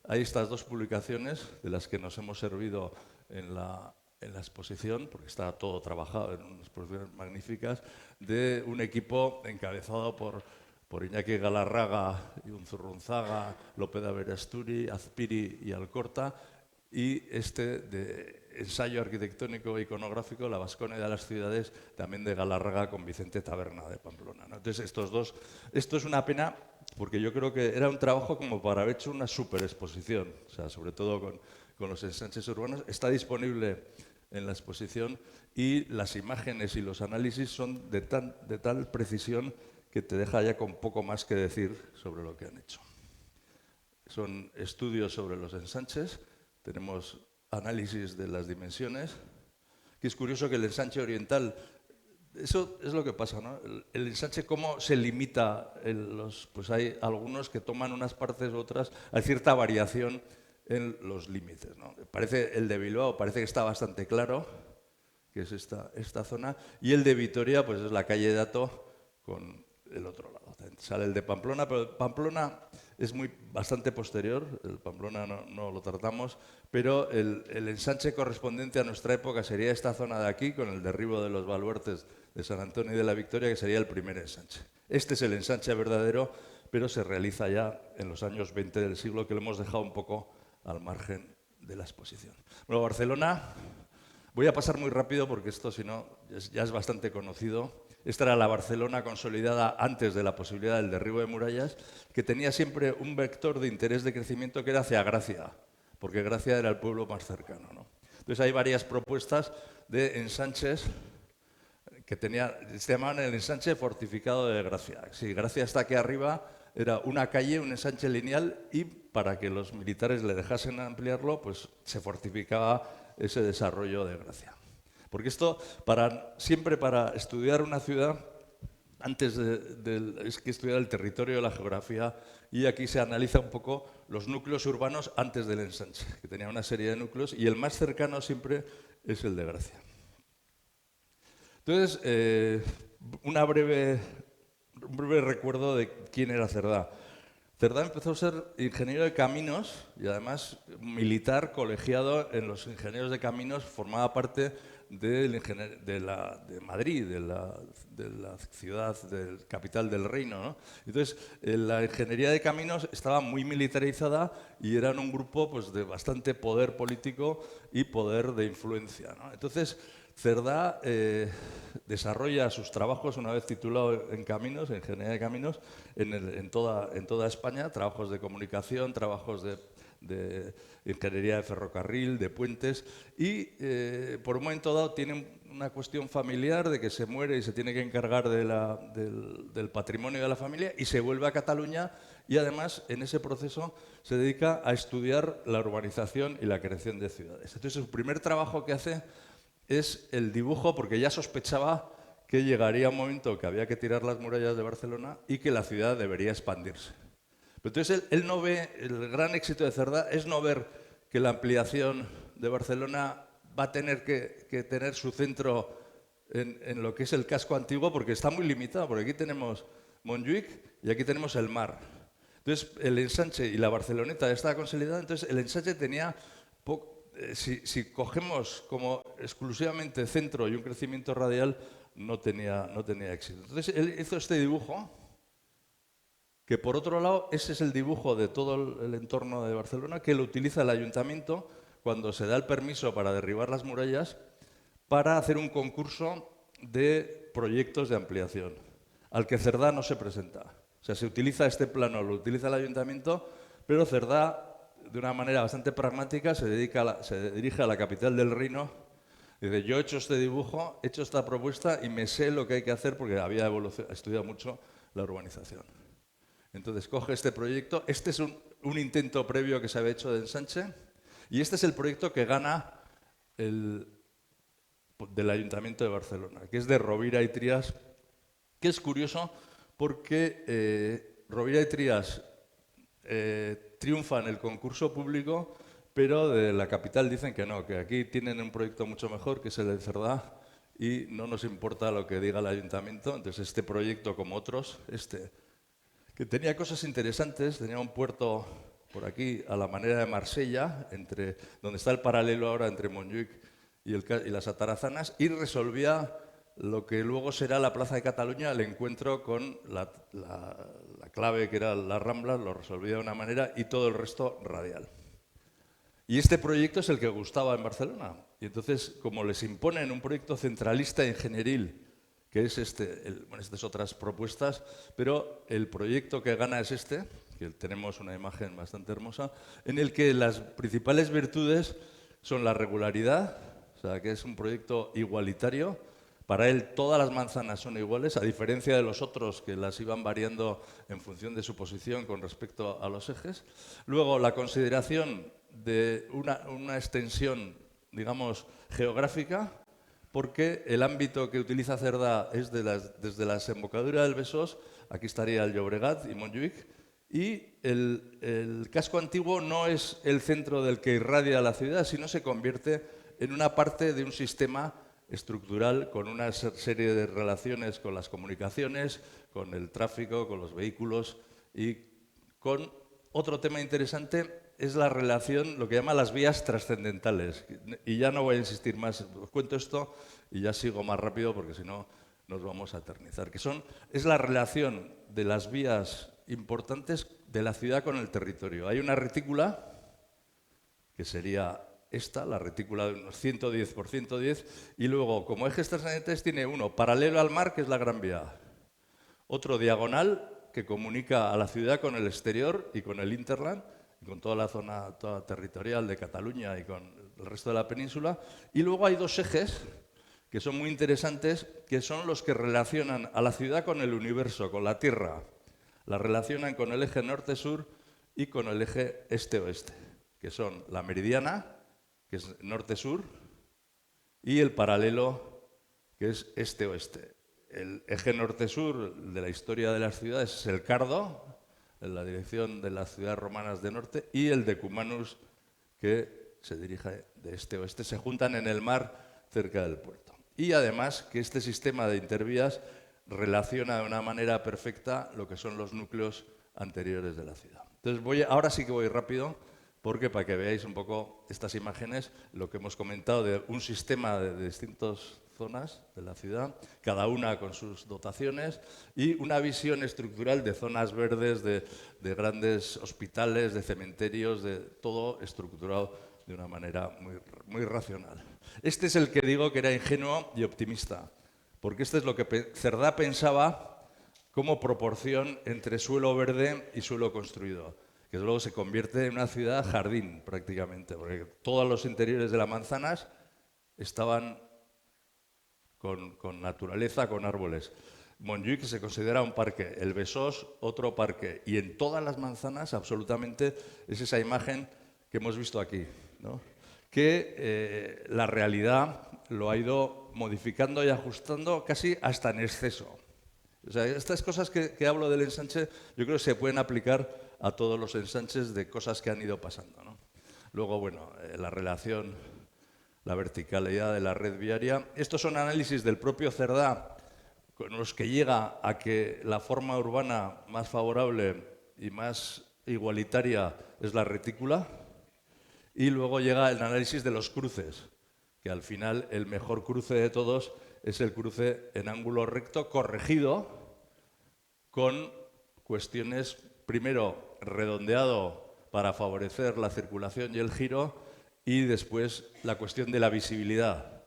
hay estas dos publicaciones de las que nos hemos servido en la exposición, porque está todo trabajado en unas exposiciones magníficas, de un equipo encabezado por Iñaki Galarraga y Unzurrunzaga, López de Aberasturi, Azpiri y Alcorta, y de ensayo arquitectónico e iconográfico, La Vasconia de las ciudades, también de Galarraga con Vicente Taberna de Pamplona, ¿no? Entonces, esto es una pena, porque yo creo que era un trabajo como para haber hecho una super exposición, o sea, sobre todo con los ensanches urbanos. Está disponible en la exposición y las imágenes y los análisis son de tal precisión que te deja ya con poco más que decir sobre lo que han hecho. Son estudios sobre los ensanches, tenemos análisis de las dimensiones, que es curioso que el ensanche oriental, eso es lo que pasa, ¿no? El ensanche, ¿cómo se limita? Pues hay algunos que toman unas partes u otras, hay cierta variación en los límites, ¿no? Parece el de Bilbao, parece que está bastante claro, que es esta zona, y el de Vitoria, pues es la calle Dato con el otro lado. Sale el de Pamplona, pero Pamplona es bastante posterior, el Pamplona no lo tratamos, pero el ensanche correspondiente a nuestra época sería esta zona de aquí, con el derribo de los baluartes de San Antonio y de la Victoria, que sería el primer ensanche. Este es el ensanche verdadero, pero se realiza ya en los años 20 del siglo, que lo hemos dejado un poco al margen de la exposición. Bueno, Barcelona, voy a pasar muy rápido porque esto, si no, ya es bastante conocido. Esta era la Barcelona consolidada antes de la posibilidad del derribo de murallas, que tenía siempre un vector de interés de crecimiento que era hacia Gracia, porque Gracia era el pueblo más cercano, ¿no? Entonces hay varias propuestas de ensanches que se llamaban el ensanche fortificado de Gracia. Si Gracia está aquí arriba, era una calle, un ensanche lineal, y para que los militares le dejasen ampliarlo, pues se fortificaba ese desarrollo de Gracia. Porque esto, siempre para estudiar una ciudad, antes es que estudiar el territorio, la geografía, y aquí se analiza un poco los núcleos urbanos antes del ensanche, que tenía una serie de núcleos, y el más cercano siempre es el de Gracia. Entonces, un breve recuerdo de quién era Cerdá. Cerdá empezó a ser ingeniero de caminos y además militar colegiado en los ingenieros de caminos, formaba parte de Madrid, de la ciudad, capital del reino, ¿no? Entonces, la ingeniería de caminos estaba muy militarizada y eran un grupo, pues, de bastante poder político y poder de influencia, ¿no? Entonces, Cerdá desarrolla sus trabajos, una vez titulado en caminos, en ingeniería de caminos, en toda España, trabajos de comunicación, trabajos de ingeniería de ferrocarril, de puentes, y por un momento dado tiene una cuestión familiar de que se muere y se tiene que encargar del patrimonio de la familia y se vuelve a Cataluña, y además en ese proceso se dedica a estudiar la urbanización y la creación de ciudades. Entonces, su primer trabajo que hace es el dibujo, porque ya sospechaba que llegaría un momento que había que tirar las murallas de Barcelona y que la ciudad debería expandirse. Pero entonces él no ve, el gran éxito de Cerdá es no ver que la ampliación de Barcelona va a tener que tener su centro en lo que es el casco antiguo, porque está muy limitado, porque aquí tenemos Montjuïc y aquí tenemos el mar. Entonces el ensanche y la Barceloneta estaba consolidada, entonces el ensanche tenía si cogemos como exclusivamente centro y un crecimiento radial, no tenía éxito. Entonces él hizo este dibujo, que por otro lado, ese es el dibujo de todo el entorno de Barcelona, que lo utiliza el ayuntamiento cuando se da el permiso para derribar las murallas, para hacer un concurso de proyectos de ampliación, al que Cerdá no se presenta. O sea, se utiliza este plano, lo utiliza el ayuntamiento, pero Cerdá, de una manera bastante pragmática, se dirige a la capital del reino Dice, yo he hecho este dibujo, he hecho esta propuesta y me sé lo que hay que hacer porque había estudiado mucho la urbanización. Entonces coge este proyecto, este es un intento previo que se había hecho de ensanche y este es el proyecto que gana del Ayuntamiento de Barcelona, que es de Rovira i Trias, que es curioso porque Rovira i Trias triunfa en el concurso público, pero de la capital dicen que no, que aquí tienen un proyecto mucho mejor, que es el de Cerdá, y no nos importa lo que diga el ayuntamiento. Entonces este proyecto, como otros, que tenía cosas interesantes, tenía un puerto por aquí a la manera de Marsella, donde está el paralelo ahora entre Montjuïc y las Atarazanas, y resolvía lo que luego será la Plaza de Cataluña, el encuentro con la clave que era las Ramblas, lo resolvía de una manera y todo el resto radial. Y este proyecto es el que gustaba en Barcelona. Y entonces, como les imponen un proyecto centralista ingenieril, que es estas otras propuestas, pero el proyecto que gana es que tenemos una imagen bastante hermosa, en el que las principales virtudes son la regularidad, o sea, que es un proyecto igualitario. Para él todas las manzanas son iguales, a diferencia de los otros que las iban variando en función de su posición con respecto a los ejes. Luego, la consideración de una extensión, digamos, geográfica, porque el ámbito que utiliza Cerdá es desde la desembocadura del Besós, aquí estaría el Llobregat y Montjuïc, y el casco antiguo no es el centro del que irradia la ciudad, sino se convierte en una parte de un sistema estructural con una serie de relaciones con las comunicaciones, con el tráfico, con los vehículos y con otro tema interesante es la relación, lo que llama las vías trascendentales. Y ya no voy a insistir más, os cuento esto y ya sigo más rápido porque si no nos vamos a eternizar. Es la relación de las vías importantes de la ciudad con el territorio. Hay una retícula, que sería la retícula de unos 110 por 110, y luego, como ejes trascendentales, tiene uno paralelo al mar, que es la Gran Vía, otro diagonal, que comunica a la ciudad con el exterior y con el hinterland, y con toda la zona territorial de Cataluña y con el resto de la península. Y luego hay dos ejes que son muy interesantes, que son los que relacionan a la ciudad con el universo, con la Tierra. La relacionan con el eje norte-sur y con el eje este-oeste, que son la meridiana, que es norte-sur, y el paralelo, que es este-oeste. El eje norte-sur de la historia de las ciudades es el Cardo, en la dirección de las ciudades romanas de norte, y el Decumanus, que se dirige de este-oeste. Se juntan en el mar cerca del puerto. Y además que este sistema de intervías relaciona de una manera perfecta lo que son los núcleos anteriores de la ciudad. Entonces ahora sí que voy rápido, porque para que veáis un poco estas imágenes, lo que hemos comentado de un sistema de distintas zonas de la ciudad, cada una con sus dotaciones, y una visión estructural de zonas verdes, de grandes hospitales, de cementerios, de todo estructurado de una manera muy racional. Este es el que digo que era ingenuo y optimista, porque este es lo que Cerdá pensaba como proporción entre suelo verde y suelo construido, que luego se convierte en una ciudad jardín prácticamente, porque todos los interiores de las manzanas estaban con naturaleza, con árboles. Montjuïc se considera un parque, el Besós otro parque, y en todas las manzanas absolutamente es esa imagen que hemos visto aquí, ¿no? Que la realidad lo ha ido modificando y ajustando casi hasta en exceso. O sea, estas cosas que hablo del ensanche yo creo que se pueden aplicar a todos los ensanches de cosas que han ido pasando, ¿no? Luego, bueno, la relación, la verticalidad de la red viaria. Estos son análisis del propio Cerdá, con los que llega a que la forma urbana más favorable y más igualitaria es la retícula. Y luego llega el análisis de los cruces, que al final el mejor cruce de todos es el cruce en ángulo recto corregido con cuestiones, primero, redondeado para favorecer la circulación y el giro, y después la cuestión de la visibilidad.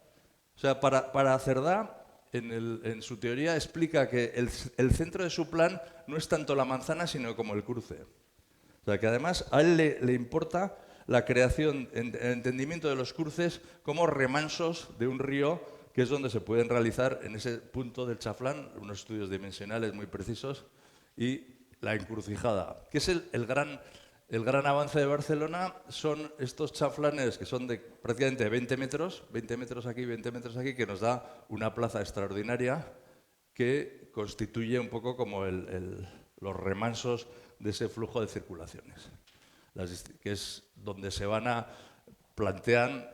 O sea, para Cerdá, en su teoría, explica que el centro de su plan no es tanto la manzana, sino como el cruce. O sea, que además a él le importa la creación, el entendimiento de los cruces como remansos de un río, que es donde se pueden realizar en ese punto del chaflán unos estudios dimensionales muy precisos, y la encrucijada, que es el gran avance de Barcelona. Son estos chaflanes que son de prácticamente 20 metros aquí, 20 metros aquí, que nos da una plaza extraordinaria que constituye un poco como los remansos de ese flujo de circulaciones, que es donde se plantean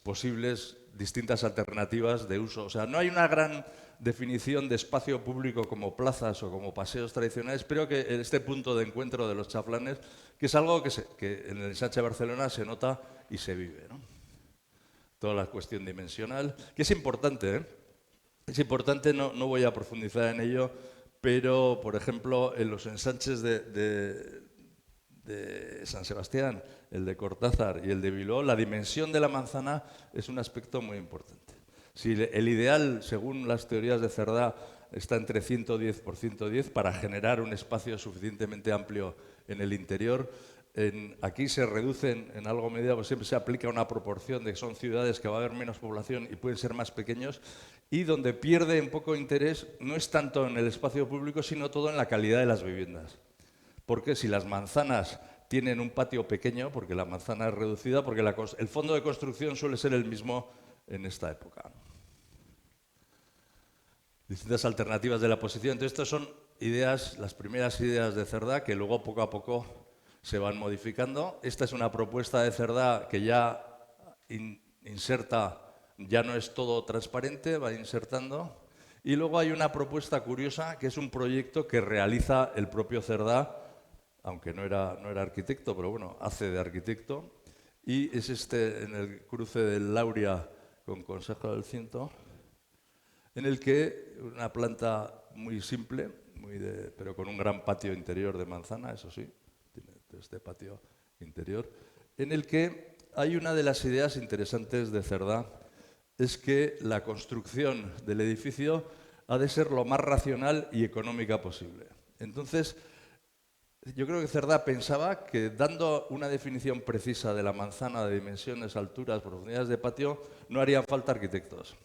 posibles distintas alternativas de uso. O sea, no hay una gran definición de espacio público como plazas o como paseos tradicionales, pero que este punto de encuentro de los chaflanes, que es algo que en el ensanche de Barcelona se nota y se vive, ¿no? Toda la cuestión dimensional, que es importante, ¿eh? Es importante, no voy a profundizar en ello, pero, por ejemplo, en los ensanches de San Sebastián, el de Cortázar y el de Bilbao, la dimensión de la manzana es un aspecto muy importante. Si el ideal, según las teorías de Cerdá, está entre 110 por 110 para generar un espacio suficientemente amplio en el interior, aquí se reducen en algo medida, pues siempre se aplica una proporción de que son ciudades que va a haber menos población y pueden ser más pequeños, y donde pierde un poco interés no es tanto en el espacio público, sino todo en la calidad de las viviendas. Porque si las manzanas tienen un patio pequeño, porque la manzana es reducida, porque el fondo de construcción suele ser el mismo en esta época. Distintas alternativas de la posición. Entonces, estas son ideas, las primeras ideas de Cerdá, que luego poco a poco se van modificando. Esta es una propuesta de Cerdá que ya inserta, ya no es todo transparente, va insertando. Y luego hay una propuesta curiosa, que es un proyecto que realiza el propio Cerdá, aunque no era arquitecto, pero bueno, hace de arquitecto. Y es en el cruce del Lauria con Consejo del Ciento, en el que una planta muy simple, pero con un gran patio interior de manzana, eso sí, tiene este patio interior, en el que hay una de las ideas interesantes de Cerdá, es que la construcción del edificio ha de ser lo más racional y económica posible. Entonces, yo creo que Cerdá pensaba que dando una definición precisa de la manzana, de dimensiones, alturas, profundidades de patio, no harían falta arquitectos,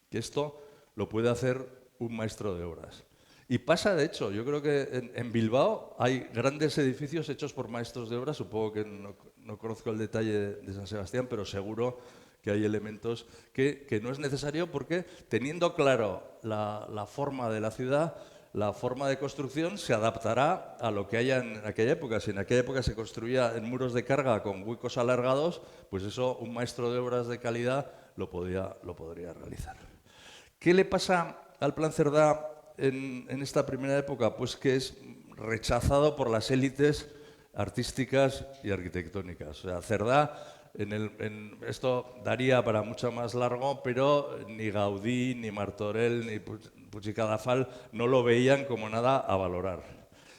que esto lo puede hacer un maestro de obras. Y pasa, de hecho, yo creo que en Bilbao hay grandes edificios hechos por maestros de obras, supongo que no conozco el detalle de San Sebastián, pero seguro que hay elementos que no es necesario, porque teniendo claro la forma de la ciudad, la forma de construcción se adaptará a lo que haya en aquella época. Si en aquella época se construía en muros de carga con huecos alargados, pues eso un maestro de obras de calidad lo podría realizar. ¿Qué le pasa al Plan Cerdá en esta primera época? Pues que es rechazado por las élites artísticas y arquitectónicas. O sea, Cerdá, esto daría para mucho más largo, pero ni Gaudí, ni Martorell, ni Puig i Cadafal no lo veían como nada a valorar.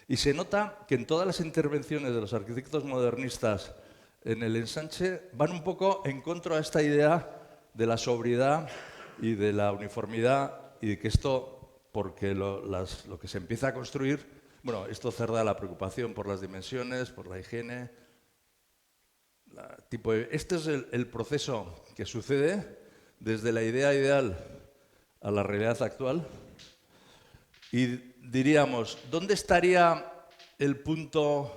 Y se nota que en todas las intervenciones de los arquitectos modernistas en el ensanche van un poco en contra de esta idea de la sobriedad y de la uniformidad, y de que esto, porque lo que se empieza a construir, bueno, esto Cerdá la preocupación por las dimensiones, por la higiene. Este es el proceso que sucede desde la idea ideal a la realidad actual. Y diríamos, ¿dónde estaría el punto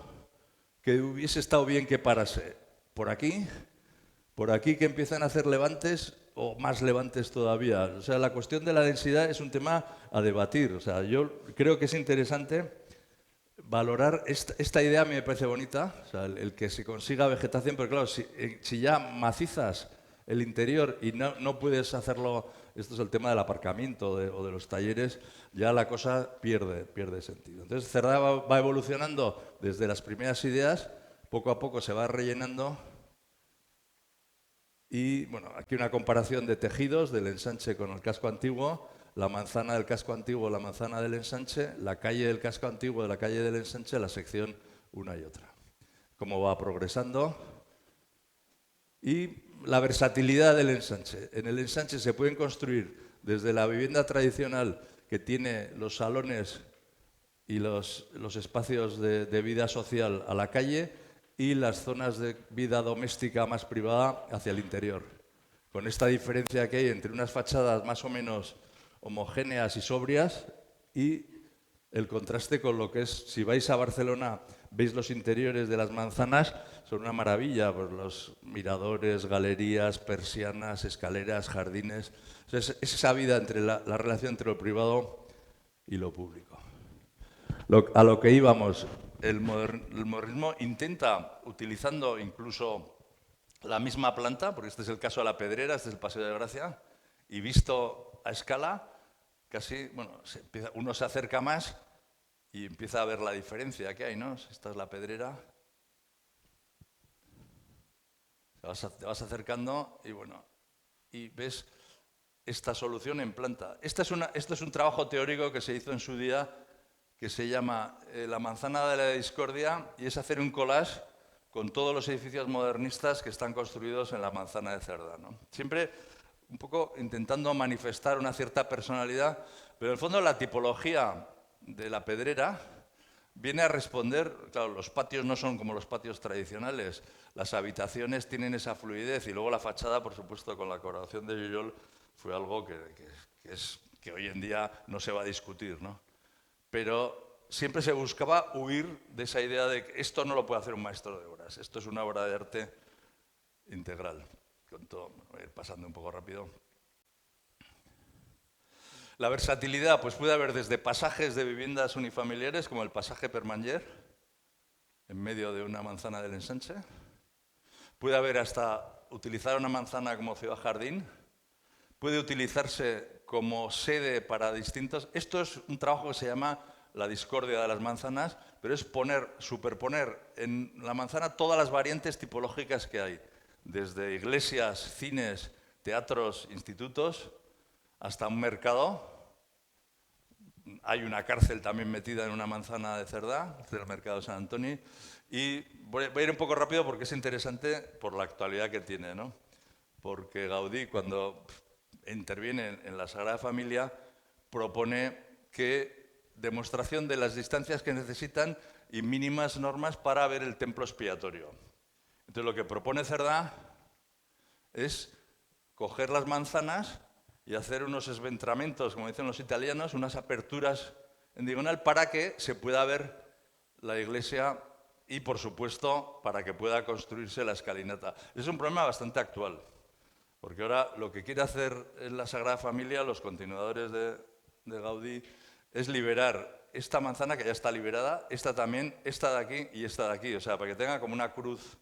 que hubiese estado bien que parase? ¿Por aquí? ¿Por aquí, que empiezan a hacer levantes o más levantes todavía? O sea, la cuestión de la densidad es un tema a debatir. O sea, yo creo que es interesante valorar esta idea. A mí me parece bonita, o sea, el que se consiga vegetación, pero claro, si ya macizas el interior y no puedes hacerlo, esto es el tema del aparcamiento o de los talleres, ya la cosa pierde sentido. Entonces Cerdá va evolucionando desde las primeras ideas, poco a poco se va rellenando. Y bueno, aquí una comparación de tejidos del ensanche con el casco antiguo, la manzana del casco antiguo, la manzana del ensanche, la calle del casco antiguo de la calle del ensanche, la sección una y otra. Cómo va progresando. Y la versatilidad del ensanche. En el ensanche se pueden construir desde la vivienda tradicional, que tiene los salones y los espacios de vida social, a la calle, y las zonas de vida doméstica más privada hacia el interior. Con esta diferencia que hay entre unas fachadas más o menos homogéneas y sobrias y el contraste con lo que es, si vais a Barcelona, veis los interiores de las manzanas, son una maravilla, pues los miradores, galerías, persianas, escaleras, jardines. O sea, es esa vida entre la relación entre lo privado y lo público. A lo que íbamos, el modernismo intenta, utilizando incluso la misma planta, porque este es el caso de la Pedrera, este es el Paseo de Gracia, y visto a escala, casi, bueno, uno se acerca más y empieza a ver la diferencia que hay, ¿no? Esta es la Pedrera. Te vas acercando y, bueno, y ves esta solución en planta. Esto es un trabajo teórico que se hizo en su día, que se llama La manzana de la discordia, y es hacer un collage con todos los edificios modernistas que están construidos en la manzana de Cerdá, ¿no? Siempre un poco intentando manifestar una cierta personalidad, pero en el fondo la tipología de la Pedrera viene a responder, claro, los patios no son como los patios tradicionales, las habitaciones tienen esa fluidez y luego la fachada, por supuesto, con la coronación de Jujol fue algo que hoy en día no se va a discutir, ¿no? Pero siempre se buscaba huir de esa idea de que esto no lo puede hacer un maestro de obras, esto es una obra de arte integral. Con todo, voy a ir pasando un poco rápido. La versatilidad, pues puede haber desde pasajes de viviendas unifamiliares, como el pasaje Permanyer, en medio de una manzana del ensanche. Puede haber hasta utilizar una manzana como ciudad jardín. Puede utilizarse como sede para distintos... Esto es un trabajo que se llama la discordia de las manzanas, pero es superponer en la manzana todas las variantes tipológicas que hay, desde iglesias, cines, teatros, institutos, hasta un mercado. Hay una cárcel también metida en una manzana de Cerdá, del mercado de Sant Antoni. Y voy a ir un poco rápido porque es interesante por la actualidad que tiene, ¿no? Porque Gaudí, cuando interviene en la Sagrada Familia, propone que demostración de las distancias que necesitan y mínimas normas para ver el templo expiatorio. Entonces lo que propone Cerdá es coger las manzanas y hacer unos esventramentos, como dicen los italianos, unas aperturas en diagonal para que se pueda ver la iglesia y, por supuesto, para que pueda construirse la escalinata. Es un problema bastante actual, porque ahora lo que quiere hacer en la Sagrada Familia, los continuadores de Gaudí, es liberar esta manzana que ya está liberada, esta también, esta de aquí y esta de aquí, o sea, para que tenga como una cruz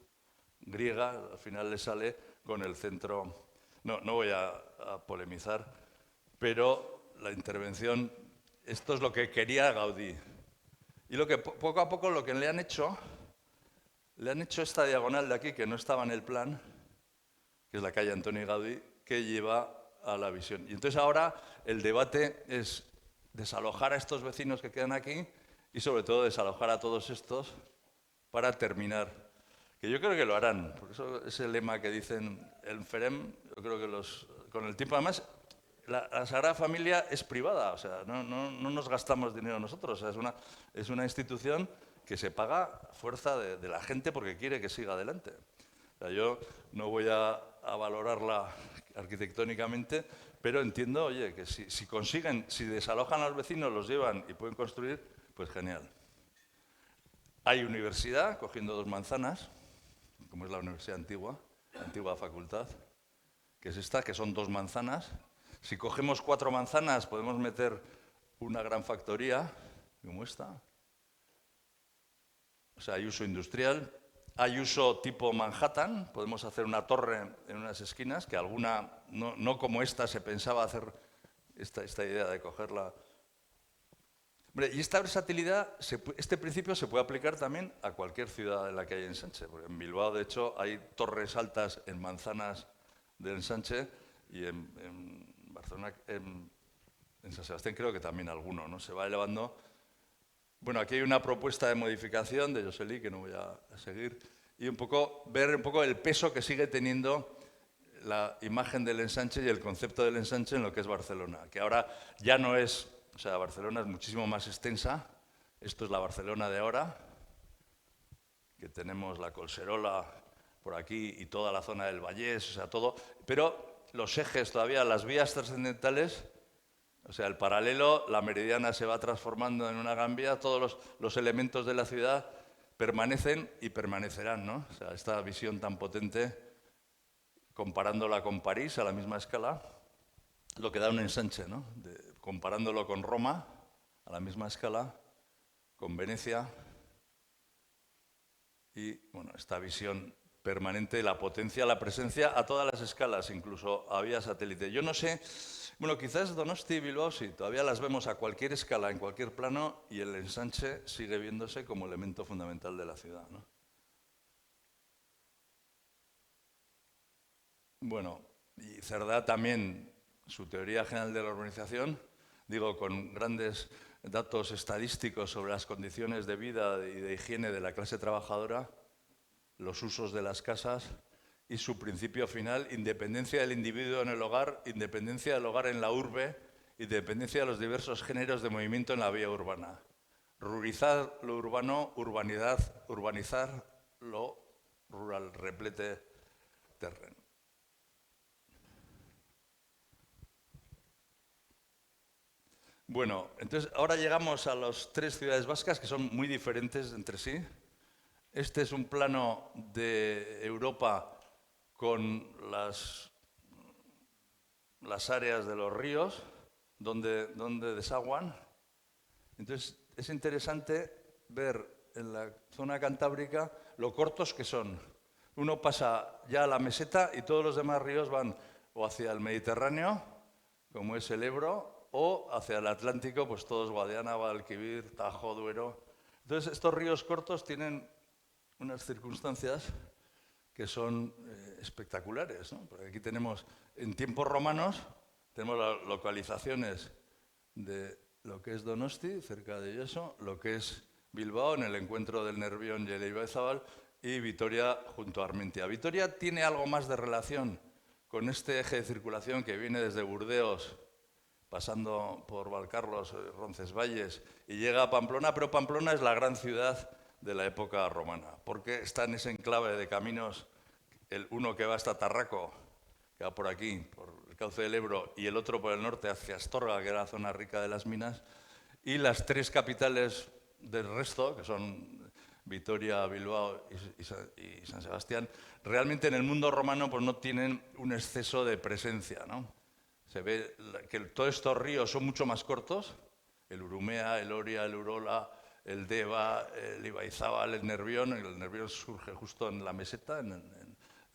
griega, al final le sale con el centro. No voy a polemizar, pero la intervención, esto es lo que quería Gaudí. Y lo que poco a poco lo que le han hecho esta diagonal de aquí, que no estaba en el plan, que es la calle Antoni Gaudí, que lleva a la visión. Y entonces ahora el debate es desalojar a estos vecinos que quedan aquí y sobre todo desalojar a todos estos para terminar. Que yo creo que lo harán, porque eso es el lema que dicen el FEREM, yo creo que con el tiempo, además, la Sagrada Familia es privada, o sea, no nos gastamos dinero nosotros, o sea, es una institución que se paga a fuerza de la gente porque quiere que siga adelante. O sea, yo no voy a valorarla arquitectónicamente, pero entiendo, oye, que si consiguen, si desalojan a los vecinos, los llevan y pueden construir, pues genial. Hay universidad, cogiendo 2 manzanas, como es la Universidad antigua facultad, que es esta, que son 2 manzanas. Si cogemos 4 manzanas, podemos meter una gran factoría, como esta. O sea, hay uso industrial. Hay uso tipo Manhattan, podemos hacer una torre en unas esquinas, que alguna, no como esta, se pensaba hacer esta idea de cogerla. Hombre, y esta versatilidad, este principio se puede aplicar también a cualquier ciudad en la que haya ensanche, porque en Bilbao, de hecho, hay torres altas en manzanas del ensanche y en Barcelona, en San Sebastián creo que también alguno, ¿no? Se va elevando. Bueno, aquí hay una propuesta de modificación de Joseli, que no voy a seguir, y ver un poco el peso que sigue teniendo la imagen del ensanche y el concepto del ensanche en lo que es Barcelona, que ahora ya no es, o sea, Barcelona es muchísimo más extensa, esto es la Barcelona de ahora, que tenemos la Collserola por aquí y toda la zona del Vallés, o sea, todo, pero los ejes todavía, las vías trascendentales, o sea, el paralelo, la meridiana se va transformando en una gran vía, todos los elementos de la ciudad permanecen y permanecerán, ¿no? O sea, esta visión tan potente, comparándola con París a la misma escala, lo que da un ensanche, ¿no? Comparándolo con Roma a la misma escala, con Venecia, y bueno, esta visión permanente, la potencia, la presencia a todas las escalas, incluso a vía satélite. Yo no sé, bueno, quizás Donosti y Bilbao sí, todavía las vemos a cualquier escala, en cualquier plano, y el ensanche sigue viéndose como elemento fundamental de la ciudad, ¿no? Bueno, y Cerdá también, su teoría general de la urbanización, digo, con grandes datos estadísticos sobre las condiciones de vida y de higiene de la clase trabajadora, los usos de las casas y su principio final, independencia del individuo en el hogar, independencia del hogar en la urbe, independencia de los diversos géneros de movimiento en la vía urbana. Ruralizar lo urbano, urbanizar lo rural, replete terreno. Bueno, entonces ahora llegamos a las tres ciudades vascas que son muy diferentes entre sí. Este es un plano de Europa con las áreas de los ríos donde desaguan. Entonces es interesante ver en la zona cantábrica lo cortos que son. Uno pasa ya a la meseta y todos los demás ríos van o hacia el Mediterráneo, como es el Ebro, o hacia el Atlántico, pues todos Guadiana, Guadalquivir, Tajo, Duero. Entonces estos ríos cortos tienen unas circunstancias que son espectaculares, ¿no? Porque aquí tenemos, en tiempos romanos, tenemos las localizaciones de lo que es Donosti, cerca de Yeso, lo que es Bilbao, en el encuentro del Nervión y el Ibaizabal, y Vitoria junto a Armentia. Vitoria tiene algo más de relación con este eje de circulación que viene desde Burdeos, pasando por Valcarlos, Roncesvalles, y llega a Pamplona, pero Pamplona es la gran ciudad de la época romana, porque está en ese enclave de caminos, el uno que va hasta Tarraco, que va por aquí, por el cauce del Ebro, y el otro por el norte hacia Astorga, que era la zona rica de las minas, y las tres capitales del resto, que son Vitoria, Bilbao y San Sebastián, realmente en el mundo romano pues no tienen un exceso de presencia, ¿no? Se ve que todos estos ríos son mucho más cortos, el Urumea, el Oria, el Urola, el Deva, el Ibaizabal, el Nervión surge justo en la meseta,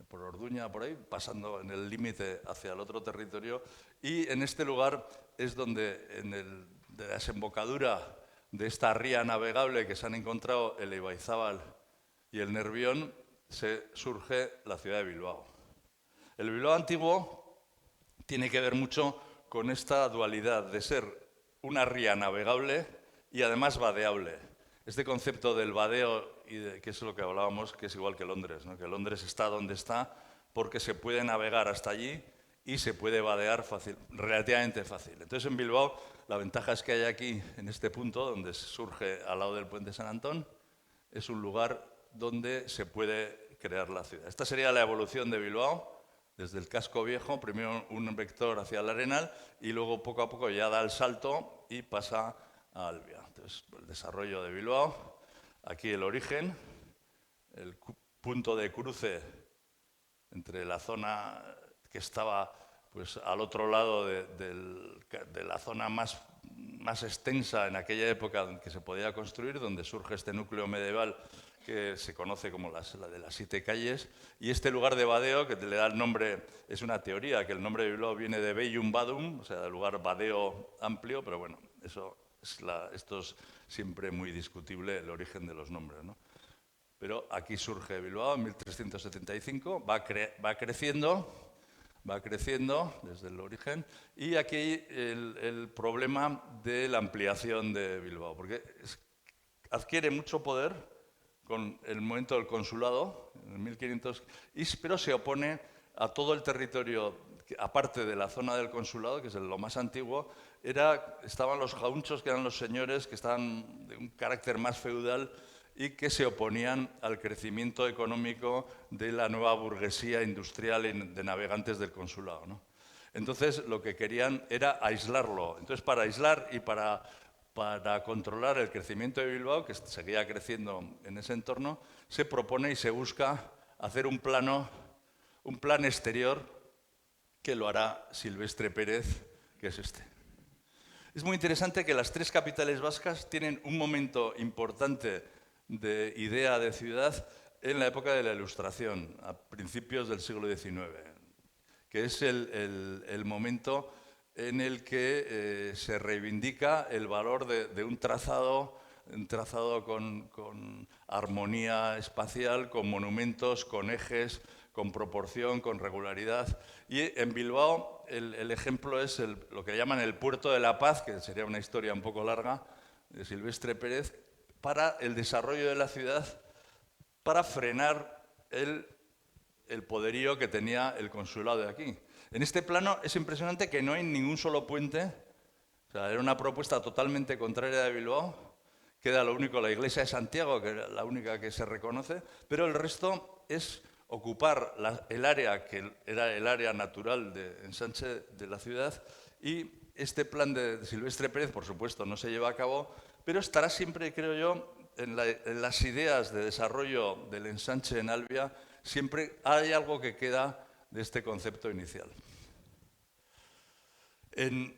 por Orduña, por ahí, pasando en el límite hacia el otro territorio, y en este lugar es donde, de la desembocadura de esta ría navegable que se han encontrado el Ibaizabal y el Nervión, surge la ciudad de Bilbao. El Bilbao antiguo tiene que ver mucho con esta dualidad de ser una ría navegable y además vadeable. Este concepto del vadeo, que es lo que hablábamos, que es igual que Londres, ¿no? Que Londres está donde está porque se puede navegar hasta allí y se puede vadear relativamente fácil. Entonces en Bilbao la ventaja es que hay aquí, en este punto, donde surge al lado del puente San Antón, es un lugar donde se puede crear la ciudad. Esta sería la evolución de Bilbao, desde el casco viejo, primero un vector hacia el Arenal y luego poco a poco ya da el salto y pasa a Albia. Entonces, el desarrollo de Bilbao, aquí el origen, el punto de cruce entre la zona que estaba pues, al otro lado de la zona más extensa en aquella época en que se podía construir, donde surge este núcleo medieval que se conoce como la de las 7 calles, y este lugar de vadeo que le da el nombre, es una teoría, que el nombre de Bilbao viene de Bellum Badum, o sea, del lugar vadeo amplio, pero bueno, esto es siempre muy discutible, el origen de los nombres, ¿no? Pero aquí surge Bilbao en 1375, va creciendo desde el origen, y aquí el problema de la ampliación de Bilbao, porque adquiere mucho poder con el momento del consulado, en el 1500, pero se opone a todo el territorio, aparte de la zona del consulado, que es lo más antiguo, estaban los jaunchos, que eran los señores, que estaban de un carácter más feudal, y que se oponían al crecimiento económico de la nueva burguesía industrial de navegantes del consulado, ¿no? Entonces, lo que querían era aislarlo. Entonces, para aislar y para controlar el crecimiento de Bilbao, que seguía creciendo en ese entorno, se propone y se busca hacer un plan exterior que lo hará Silvestre Pérez, que es este. Es muy interesante que las tres capitales vascas tienen un momento importante de idea de ciudad en la época de la Ilustración, a principios del siglo XIX, que es el momento en el que se reivindica el valor de un trazado con armonía espacial, con monumentos, con ejes, con proporción, con regularidad. Y en Bilbao el ejemplo es lo que llaman el Puerto de la Paz, que sería una historia un poco larga, de Silvestre Pérez, para el desarrollo de la ciudad, para frenar el poderío que tenía el consulado de aquí. En este plano es impresionante que no hay ningún solo puente. O sea, era una propuesta totalmente contraria de Bilbao. Queda lo único, la iglesia de Santiago, que era la única que se reconoce, pero el resto es ocupar el área que era el área natural de ensanche de la ciudad, y este plan de Silvestre Pérez, por supuesto, no se lleva a cabo, pero estará siempre, creo yo, en las ideas de desarrollo del ensanche en Albia. Siempre hay algo que queda de este concepto inicial. En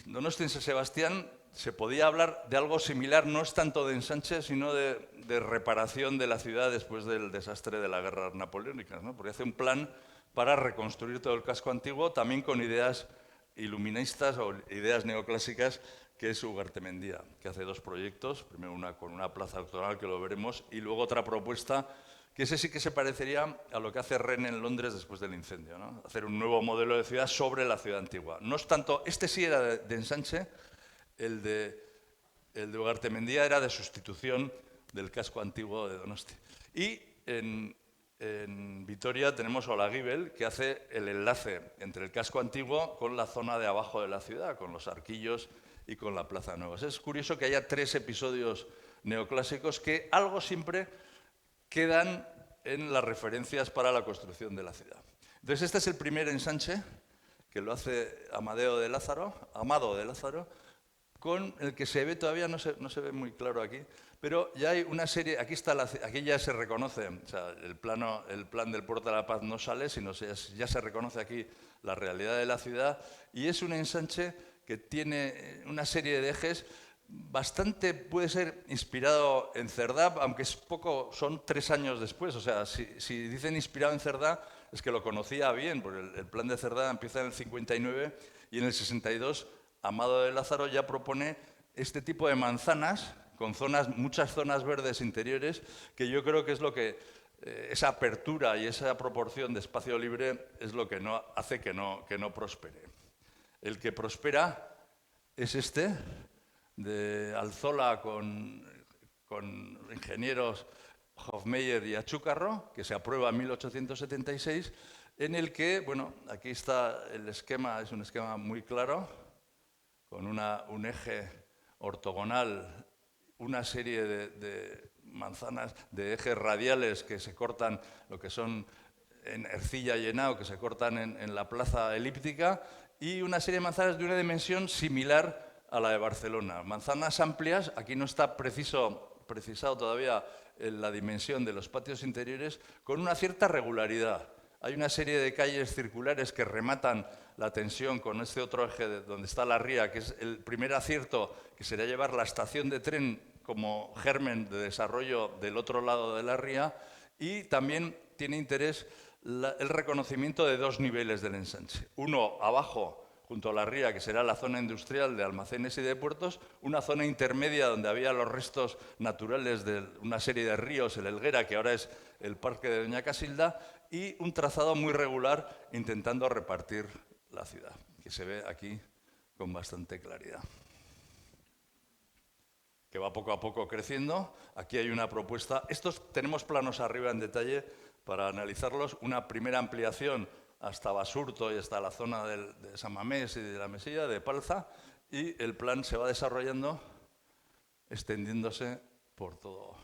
Donostia, en San Sebastián, se podía hablar de algo similar, no es tanto de ensanche, sino de reparación de la ciudad después del desastre de la guerra napoleónica, ¿no? Porque hace un plan para reconstruir todo el casco antiguo, también con ideas iluministas o ideas neoclásicas, que es Ugartemendia, que hace dos proyectos, primero una con una plaza octogonal, que lo veremos, y luego otra propuesta, que ese sí que se parecería a lo que hace Rennes en Londres después del incendio, ¿no? Hacer un nuevo modelo de ciudad sobre la ciudad antigua. No es tanto, este sí era de ensanche, el de Ugartemendia era de sustitución del casco antiguo de Donostia. Y en Vitoria tenemos Olagibel, que hace el enlace entre el casco antiguo con la zona de abajo de la ciudad, con los arquillos y con la Plaza Nueva. Es curioso que haya tres episodios neoclásicos que algo siempre quedan en las referencias para la construcción de la ciudad. Entonces, este es el primer ensanche, que lo hace Amado de Lázaro, con el que se ve todavía, no se ve muy claro aquí, pero ya hay una serie, aquí ya se reconoce, o sea, el plan del Puerto de la Paz no sale, sino ya se reconoce aquí la realidad de la ciudad, y es un ensanche que tiene una serie de ejes bastante, puede ser inspirado en Cerdá, aunque es poco, son 3 años después. O sea, si dicen inspirado en Cerdá, es que lo conocía bien, porque el plan de Cerdá empieza en el 59 y en el 62 Amado de Lázaro ya propone este tipo de manzanas, con muchas zonas verdes interiores, que yo creo que es lo que esa apertura y esa proporción de espacio libre es lo que hace que no prospere. El que prospera es este, de Alzola con ingenieros Hofmeier y Achúcarro, que se aprueba en 1876, en el que, bueno, aquí está el esquema, es un esquema muy claro, con un eje ortogonal, una serie de manzanas, de ejes radiales que se cortan, lo que son en Ercilla y Henao, que se cortan en la plaza elíptica, y una serie de manzanas de una dimensión similar a la de Barcelona. Manzanas amplias, aquí no está precisado todavía la dimensión de los patios interiores, con una cierta regularidad. Hay una serie de calles circulares que rematan la tensión con este otro eje donde está la ría, que es el primer acierto, que sería llevar la estación de tren como germen de desarrollo del otro lado de la ría, y también tiene interés el reconocimiento de dos niveles del ensanche. Uno abajo, junto a la ría, que será la zona industrial de almacenes y de puertos, una zona intermedia donde había los restos naturales de una serie de ríos, el Helguera, que ahora es el Parque de Doña Casilda, y un trazado muy regular intentando repartir la ciudad, que se ve aquí con bastante claridad. Que va poco a poco creciendo. Aquí hay una propuesta. Estos tenemos planos arriba en detalle para analizarlos. Una primera ampliación hasta Basurto y hasta la zona de San Mamés y de la Mesilla, de Palza, y el plan se va desarrollando, extendiéndose por todo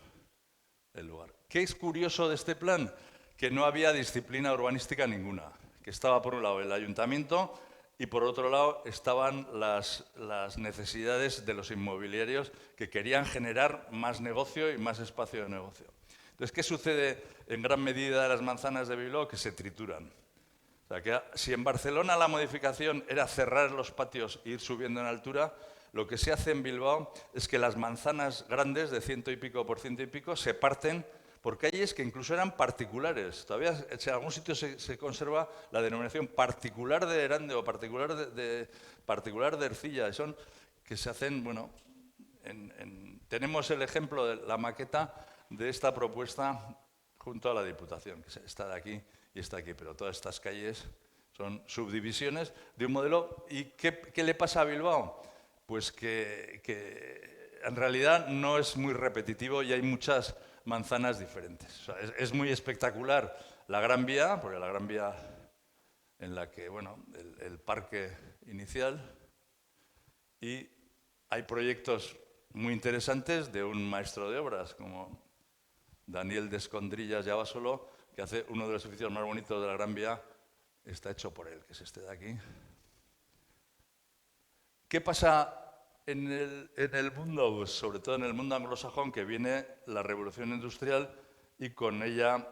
el lugar. ¿Qué es curioso de este plan? Que no había disciplina urbanística ninguna, que estaba por un lado el ayuntamiento y por otro lado estaban las necesidades de los inmobiliarios que querían generar más negocio y más espacio de negocio. Entonces, ¿qué sucede en gran medida de las manzanas de Bilbao? Que se trituran. O sea, que si en Barcelona la modificación era cerrar los patios e ir subiendo en altura, lo que se hace en Bilbao es que las manzanas grandes, de 100 y pico por 100 y pico, se parten por calles que incluso eran particulares. Todavía en algún sitio se conserva la denominación particular de Erande o particular de Ercilla. Son que se hacen, bueno, tenemos el ejemplo de la maqueta de esta propuesta junto a la Diputación, que está de aquí y está aquí, pero todas estas calles son subdivisiones de un modelo. ¿Y qué le pasa a Bilbao? Pues que en realidad no es muy repetitivo y hay muchas manzanas diferentes. O sea, es muy espectacular la Gran Vía, porque la Gran Vía en la que, bueno, el parque inicial, y hay proyectos muy interesantes de un maestro de obras como Daniel de Escondrillas Llavasolo, que hace uno de los edificios más bonitos de la Gran Vía, está hecho por él, que es este de aquí. ¿Qué pasa en el mundo? Pues sobre todo en el mundo anglosajón, que viene la revolución industrial y con ella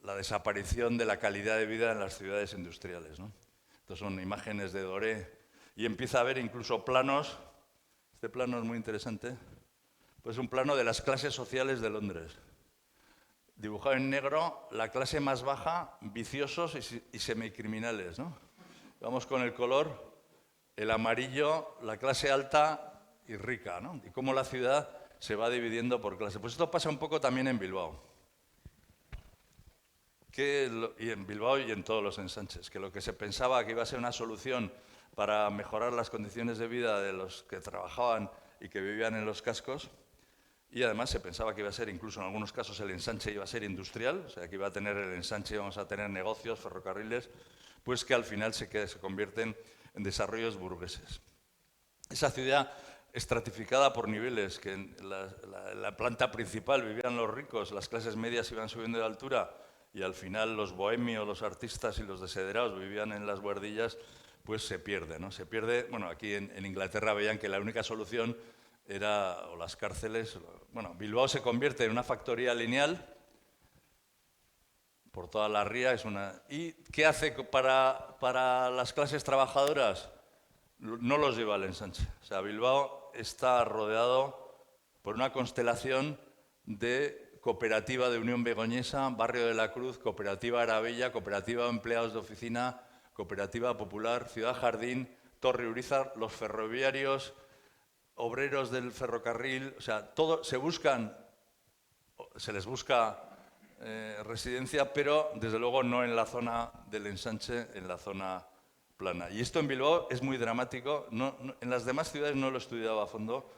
la desaparición de la calidad de vida en las ciudades industriales, ¿no? Estas son imágenes de Doré y empieza a haber incluso planos. Este plano es muy interesante. Pues un plano de las clases sociales de Londres. Dibujado en negro, la clase más baja, viciosos y semicriminales, ¿no? Vamos con el color, el amarillo, la clase alta y rica, ¿no? Y cómo la ciudad se va dividiendo por clase. Pues esto pasa un poco también en Bilbao. Y en Bilbao y en todos los ensanches, que lo que se pensaba que iba a ser una solución para mejorar las condiciones de vida de los que trabajaban y que vivían en los cascos, y además se pensaba que iba a ser, incluso en algunos casos, el ensanche iba a ser industrial, o sea, que iba a tener el ensanche, íbamos a tener negocios, ferrocarriles, pues que al final se convierten en desarrollos burgueses. Esa ciudad estratificada por niveles, que en la planta principal vivían los ricos, las clases medias iban subiendo de altura y al final los bohemios, los artistas y los desiderados vivían en las buhardillas, pues se pierde, ¿no? Se pierde, bueno, aquí en Inglaterra veían que la única solución era o las cárceles. Bueno, Bilbao se convierte en una factoría lineal por toda la ría. ¿Y qué hace para las clases trabajadoras? No los lleva al ensanche. O sea, Bilbao está rodeado por una constelación de cooperativa de Unión Begoñesa, Barrio de la Cruz, cooperativa Arabella, cooperativa de empleados de oficina, cooperativa popular, Ciudad Jardín, Torre Urizar, los ferroviarios, obreros del ferrocarril. O sea, se les busca residencia, pero desde luego no en la zona del ensanche, en la zona plana. Y esto en Bilbao es muy dramático. En las demás ciudades no lo he estudiado a fondo,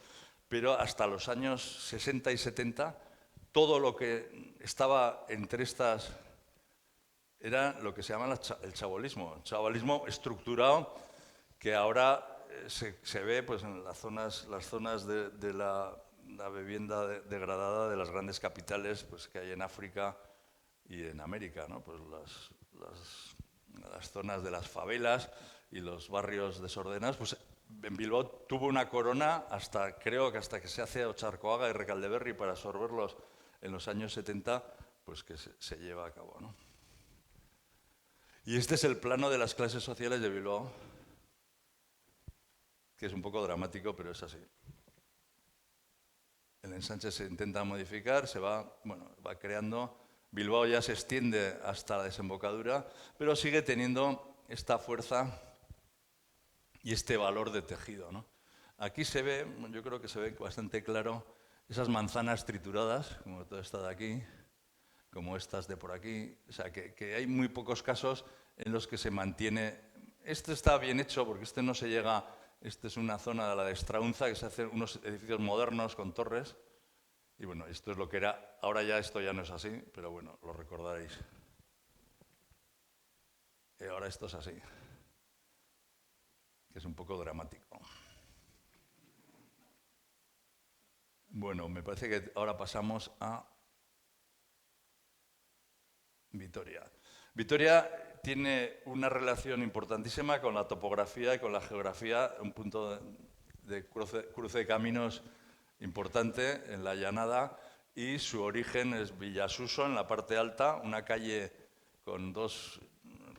pero hasta los años 60 y 70, todo lo que estaba entre estas era lo que se llama el chabolismo estructurado, que ahora se ve pues, en las zonas de la vivienda degradada de las grandes capitales, pues, que hay en África y en América, ¿no? Pues las zonas de las favelas y los barrios desordenados. Pues en Bilbao tuvo una corona creo que hasta que se hace Ocharcoaga y Recaldeberri para absorberlos en los años 70, pues que se lleva a cabo, ¿no? Y este es el plano de las clases sociales de Bilbao, que es un poco dramático, pero es así. El ensanche se intenta modificar, va creando. Bilbao ya se extiende hasta la desembocadura, pero sigue teniendo esta fuerza y este valor de tejido, ¿no? Aquí se ve, yo creo que se ve bastante claro, esas manzanas trituradas, como toda esta de aquí, como estas de por aquí. O sea, que hay muy pocos casos en los que se mantiene. Este está bien hecho porque este no se llega. Este es una zona de la de Estraunza, que se hacen unos edificios modernos con torres. Y bueno, esto es lo que era. Ahora ya esto ya no es así, pero bueno, lo recordaréis. Y ahora esto es así, que es un poco dramático. Bueno, me parece que ahora pasamos a Vitoria. Vitoria tiene una relación importantísima con la topografía y con la geografía, un punto de cruce de caminos importante en la llanada, y su origen es Villasuso, en la parte alta, una calle con dos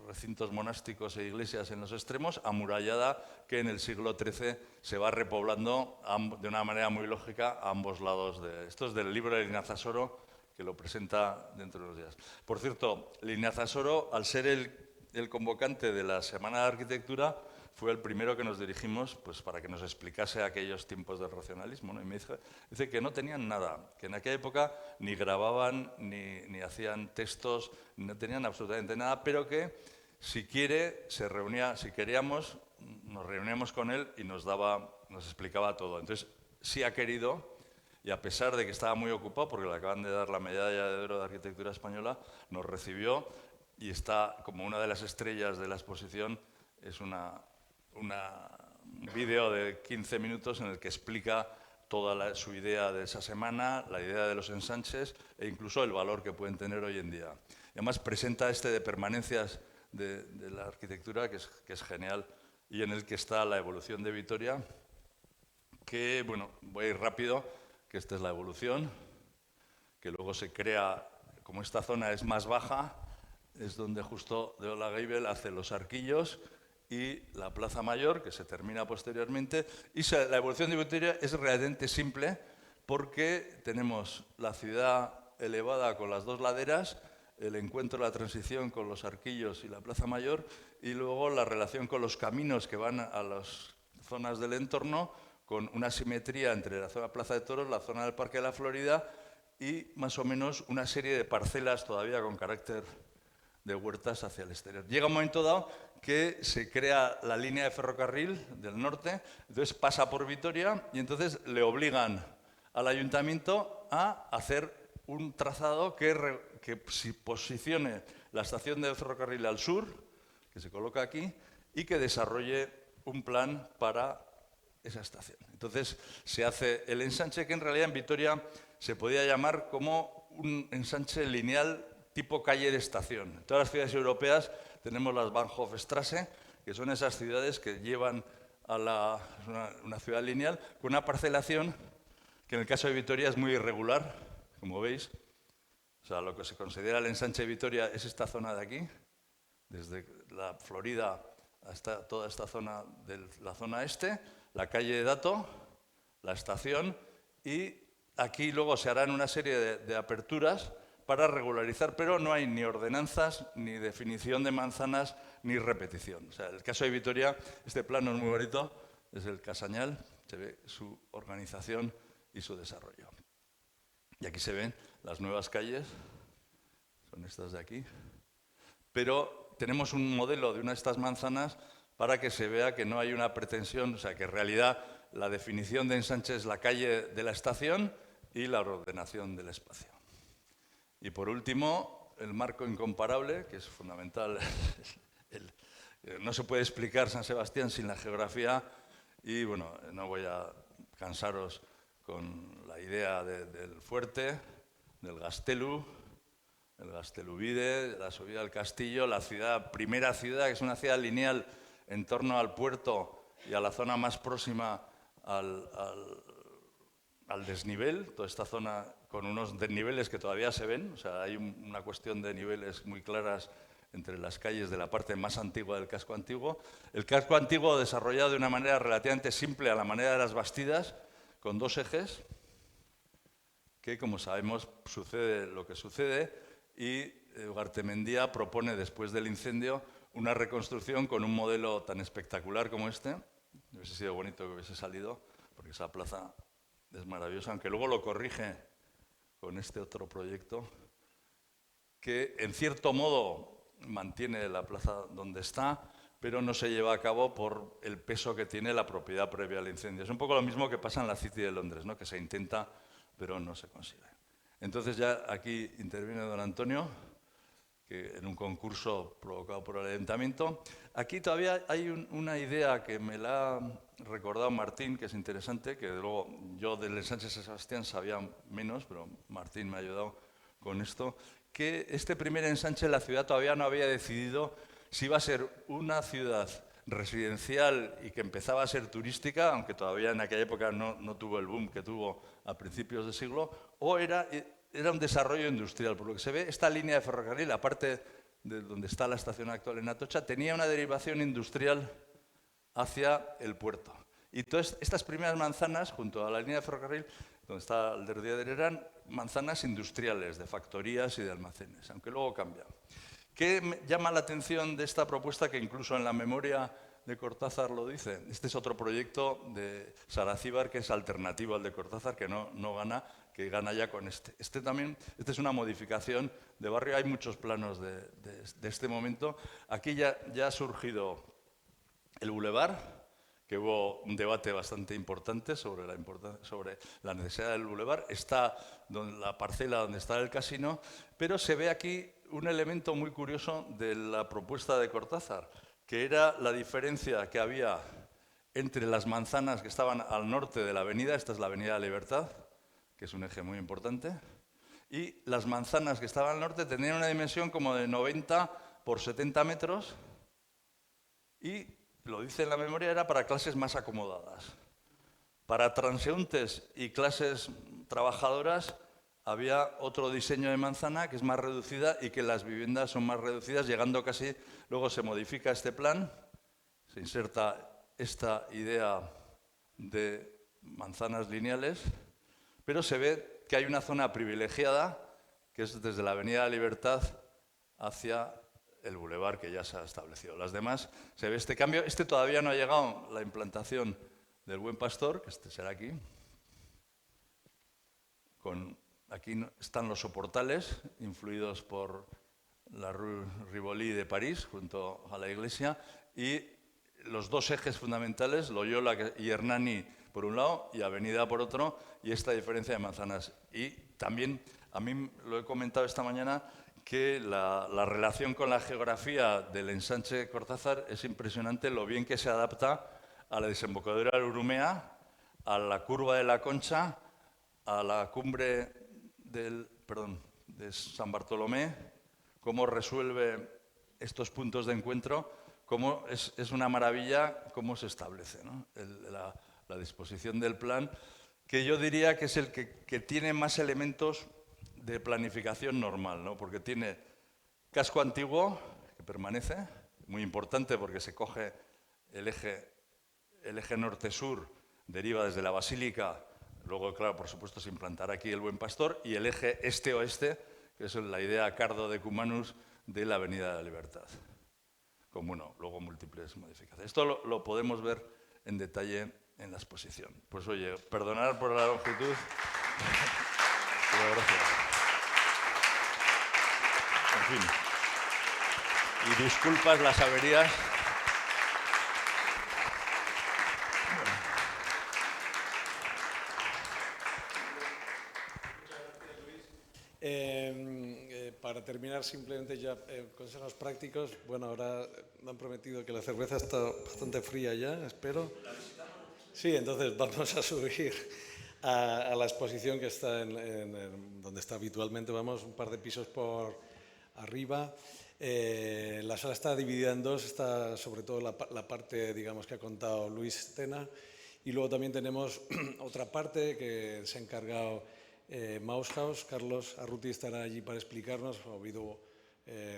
recintos monásticos e iglesias en los extremos, amurallada, que en el siglo XIII se va repoblando de una manera muy lógica a ambos lados. Esto es del libro de Linazasoro, que lo presenta dentro de unos días. Por cierto, Linazasoro, al ser el convocante de la Semana de Arquitectura, fue el primero que nos dirigimos pues, para que nos explicase aquellos tiempos del racionalismo, ¿no? Y me dice que no tenían nada, que en aquella época ni grababan, ni hacían textos, no tenían absolutamente nada, pero que si queríamos, nos reuníamos con él y nos explicaba todo. Entonces, sí ha querido, y a pesar de que estaba muy ocupado, porque le acaban de dar la medalla de oro de arquitectura española, nos recibió y está como una de las estrellas de la exposición. Es un vídeo de 15 minutos en el que explica toda su idea de esa semana, la idea de los ensanches e incluso el valor que pueden tener hoy en día. Y además presenta de permanencias de la arquitectura, que es genial, y en el que está la evolución de Vitoria, que, bueno, voy a ir rápido, que esta es la evolución, que luego se crea, como esta zona es más baja, es donde justo de Olaguibel hace los arquillos y la Plaza Mayor, que se termina posteriormente. Y la evolución de Vitoria es realmente simple, porque tenemos la ciudad elevada con las dos laderas, el encuentro, la transición con los arquillos y la Plaza Mayor, y luego la relación con los caminos que van a las zonas del entorno, con una simetría entre la zona Plaza de Toros, la zona del Parque de la Florida y más o menos una serie de parcelas todavía con carácter de huertas hacia el exterior. Llega un momento dado que se crea la línea de ferrocarril del norte, entonces pasa por Vitoria y entonces le obligan al ayuntamiento a hacer un trazado que posicione la estación de ferrocarril al sur, que se coloca aquí, y que desarrolle un plan para esa estación. Entonces se hace el ensanche, que en realidad en Vitoria se podía llamar como un ensanche lineal tipo calle de estación. En todas las ciudades europeas tenemos las Bahnhofstrasse, que son esas ciudades que llevan a una ciudad lineal con una parcelación que en el caso de Vitoria es muy irregular, como veis. O sea, lo que se considera el ensanche de Vitoria es esta zona de aquí, desde la Florida hasta toda esta zona de la zona este, la calle de Dato, la estación, y aquí luego se harán una serie de aperturas para regularizar, pero no hay ni ordenanzas, ni definición de manzanas, ni repetición. O sea, en el caso de Vitoria, este plano es muy bonito, es el Casañal, se ve su organización y su desarrollo. Y aquí se ven las nuevas calles, son estas de aquí, pero tenemos un modelo de una de estas manzanas para que se vea que no hay una pretensión, o sea, que en realidad la definición de ensanche es la calle de la estación y la ordenación del espacio. Y por último, el marco incomparable, que es fundamental. No se puede explicar San Sebastián sin la geografía y, bueno, no voy a cansaros con la idea del fuerte, del Gaztelu, el Gaztelubide, la subida al castillo, la ciudad, primera ciudad, que es una ciudad lineal en torno al puerto y a la zona más próxima al desnivel, toda esta zona con unos desniveles que todavía se ven, o sea, hay una cuestión de niveles muy claras entre las calles de la parte más antigua del casco antiguo. El casco antiguo desarrollado de una manera relativamente simple a la manera de las Bastidas, con dos ejes, que como sabemos sucede lo que sucede, y Ugartemendia propone después del incendio una reconstrucción con un modelo tan espectacular como este. Hubiese sido bonito que hubiese salido, porque esa plaza es maravillosa, aunque luego lo corrige con este otro proyecto, que en cierto modo mantiene la plaza donde está, pero no se lleva a cabo por el peso que tiene la propiedad previa al incendio. Es un poco lo mismo que pasa en la City de Londres, ¿no? Que se intenta, pero no se consigue. Entonces ya aquí interviene don Antonio, que en un concurso provocado por el ayuntamiento. Aquí todavía hay una idea que me la ha recordado Martín, que es interesante, que luego yo del ensanche San Sebastián sabía menos, pero Martín me ha ayudado con esto, que este primer ensanche la ciudad todavía no había decidido si iba a ser una ciudad residencial y que empezaba a ser turística, aunque todavía en aquella época no tuvo el boom que tuvo a principios de siglo, o era un desarrollo industrial. Por lo que se ve, esta línea de ferrocarril, aparte de donde está la estación actual en Atocha, tenía una derivación industrial hacia el puerto. Y todas estas primeras manzanas, junto a la línea de ferrocarril, donde está el Derdiader, eran manzanas industriales, de factorías y de almacenes, aunque luego cambia. ¿Qué me llama la atención de esta propuesta? Que incluso en la memoria de Cortázar lo dice. Este es otro proyecto de Saracíbar que es alternativo al de Cortázar, que no gana, que gana ya con este. Este es una modificación de barrio. Hay muchos planos de este momento. Aquí ya ha surgido el bulevar, que hubo un debate bastante importante sobre la necesidad del bulevar. Está la parcela donde está el casino, pero se ve aquí un elemento muy curioso de la propuesta de Cortázar, que era la diferencia que había entre las manzanas que estaban al norte de la avenida, esta es la Avenida de la Libertad, que es un eje muy importante, y las manzanas que estaban al norte tenían una dimensión como de 90 por 70 metros, y lo dice en la memoria, era para clases más acomodadas. Para transeúntes y clases trabajadoras había otro diseño de manzana que es más reducida y que las viviendas son más reducidas, llegando casi, luego se modifica este plan, se inserta esta idea de manzanas lineales, pero se ve que hay una zona privilegiada, que es desde la Avenida de la Libertad hacia el bulevar que ya se ha establecido. Las demás, se ve este cambio. Este todavía no ha llegado, la implantación del Buen Pastor, que este será aquí. Aquí están los soportales, influidos por la Rue Rivoli de París, junto a la iglesia, y los dos ejes fundamentales, Loyola y Hernani por un lado y Avenida por otro, y esta diferencia de manzanas. Y también, a mí lo he comentado esta mañana, que la relación con la geografía del ensanche Cortázar es impresionante lo bien que se adapta a la desembocadura del Urumea, a la curva de la Concha, a la cumbre de San Bartolomé, cómo resuelve estos puntos de encuentro, cómo es una maravilla cómo se establece, ¿no? La disposición del plan, que yo diría que es el que tiene más elementos de planificación normal, ¿no? Porque tiene casco antiguo, que permanece, muy importante porque se coge el eje norte-sur, deriva desde la Basílica, luego, claro, por supuesto, se implantará aquí el Buen Pastor, y el eje este-oeste, que es la idea Cardo de Cumanus de la Avenida de la Libertad, con, bueno, luego múltiples modificaciones. Esto lo podemos ver en detalle en la exposición. Pues oye, perdonad por la longitud, pero gracias. En fin. Y disculpas las averías. Para terminar, simplemente ya consejos prácticos. Bueno, ahora me han prometido que la cerveza está bastante fría ya, espero. Sí, entonces vamos a subir a la exposición que está donde está habitualmente. Vamos un par de pisos por arriba. La sala está dividida en dos. Está sobre todo la parte, digamos, que ha contado Luis Tena. Y luego también tenemos otra parte que se ha encargado Maushaus. Carlos Arruti estará allí para explicarnos. Ha habido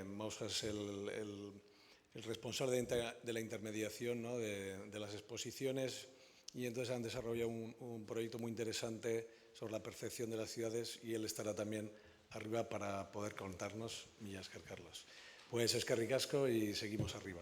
Maushaus el responsable de la intermediación, ¿no? de las exposiciones, y entonces han desarrollado un proyecto muy interesante sobre la percepción de las ciudades, y él estará también arriba para poder contarnos. Mila esker, Carlos. Pues eskerrik asko y seguimos arriba.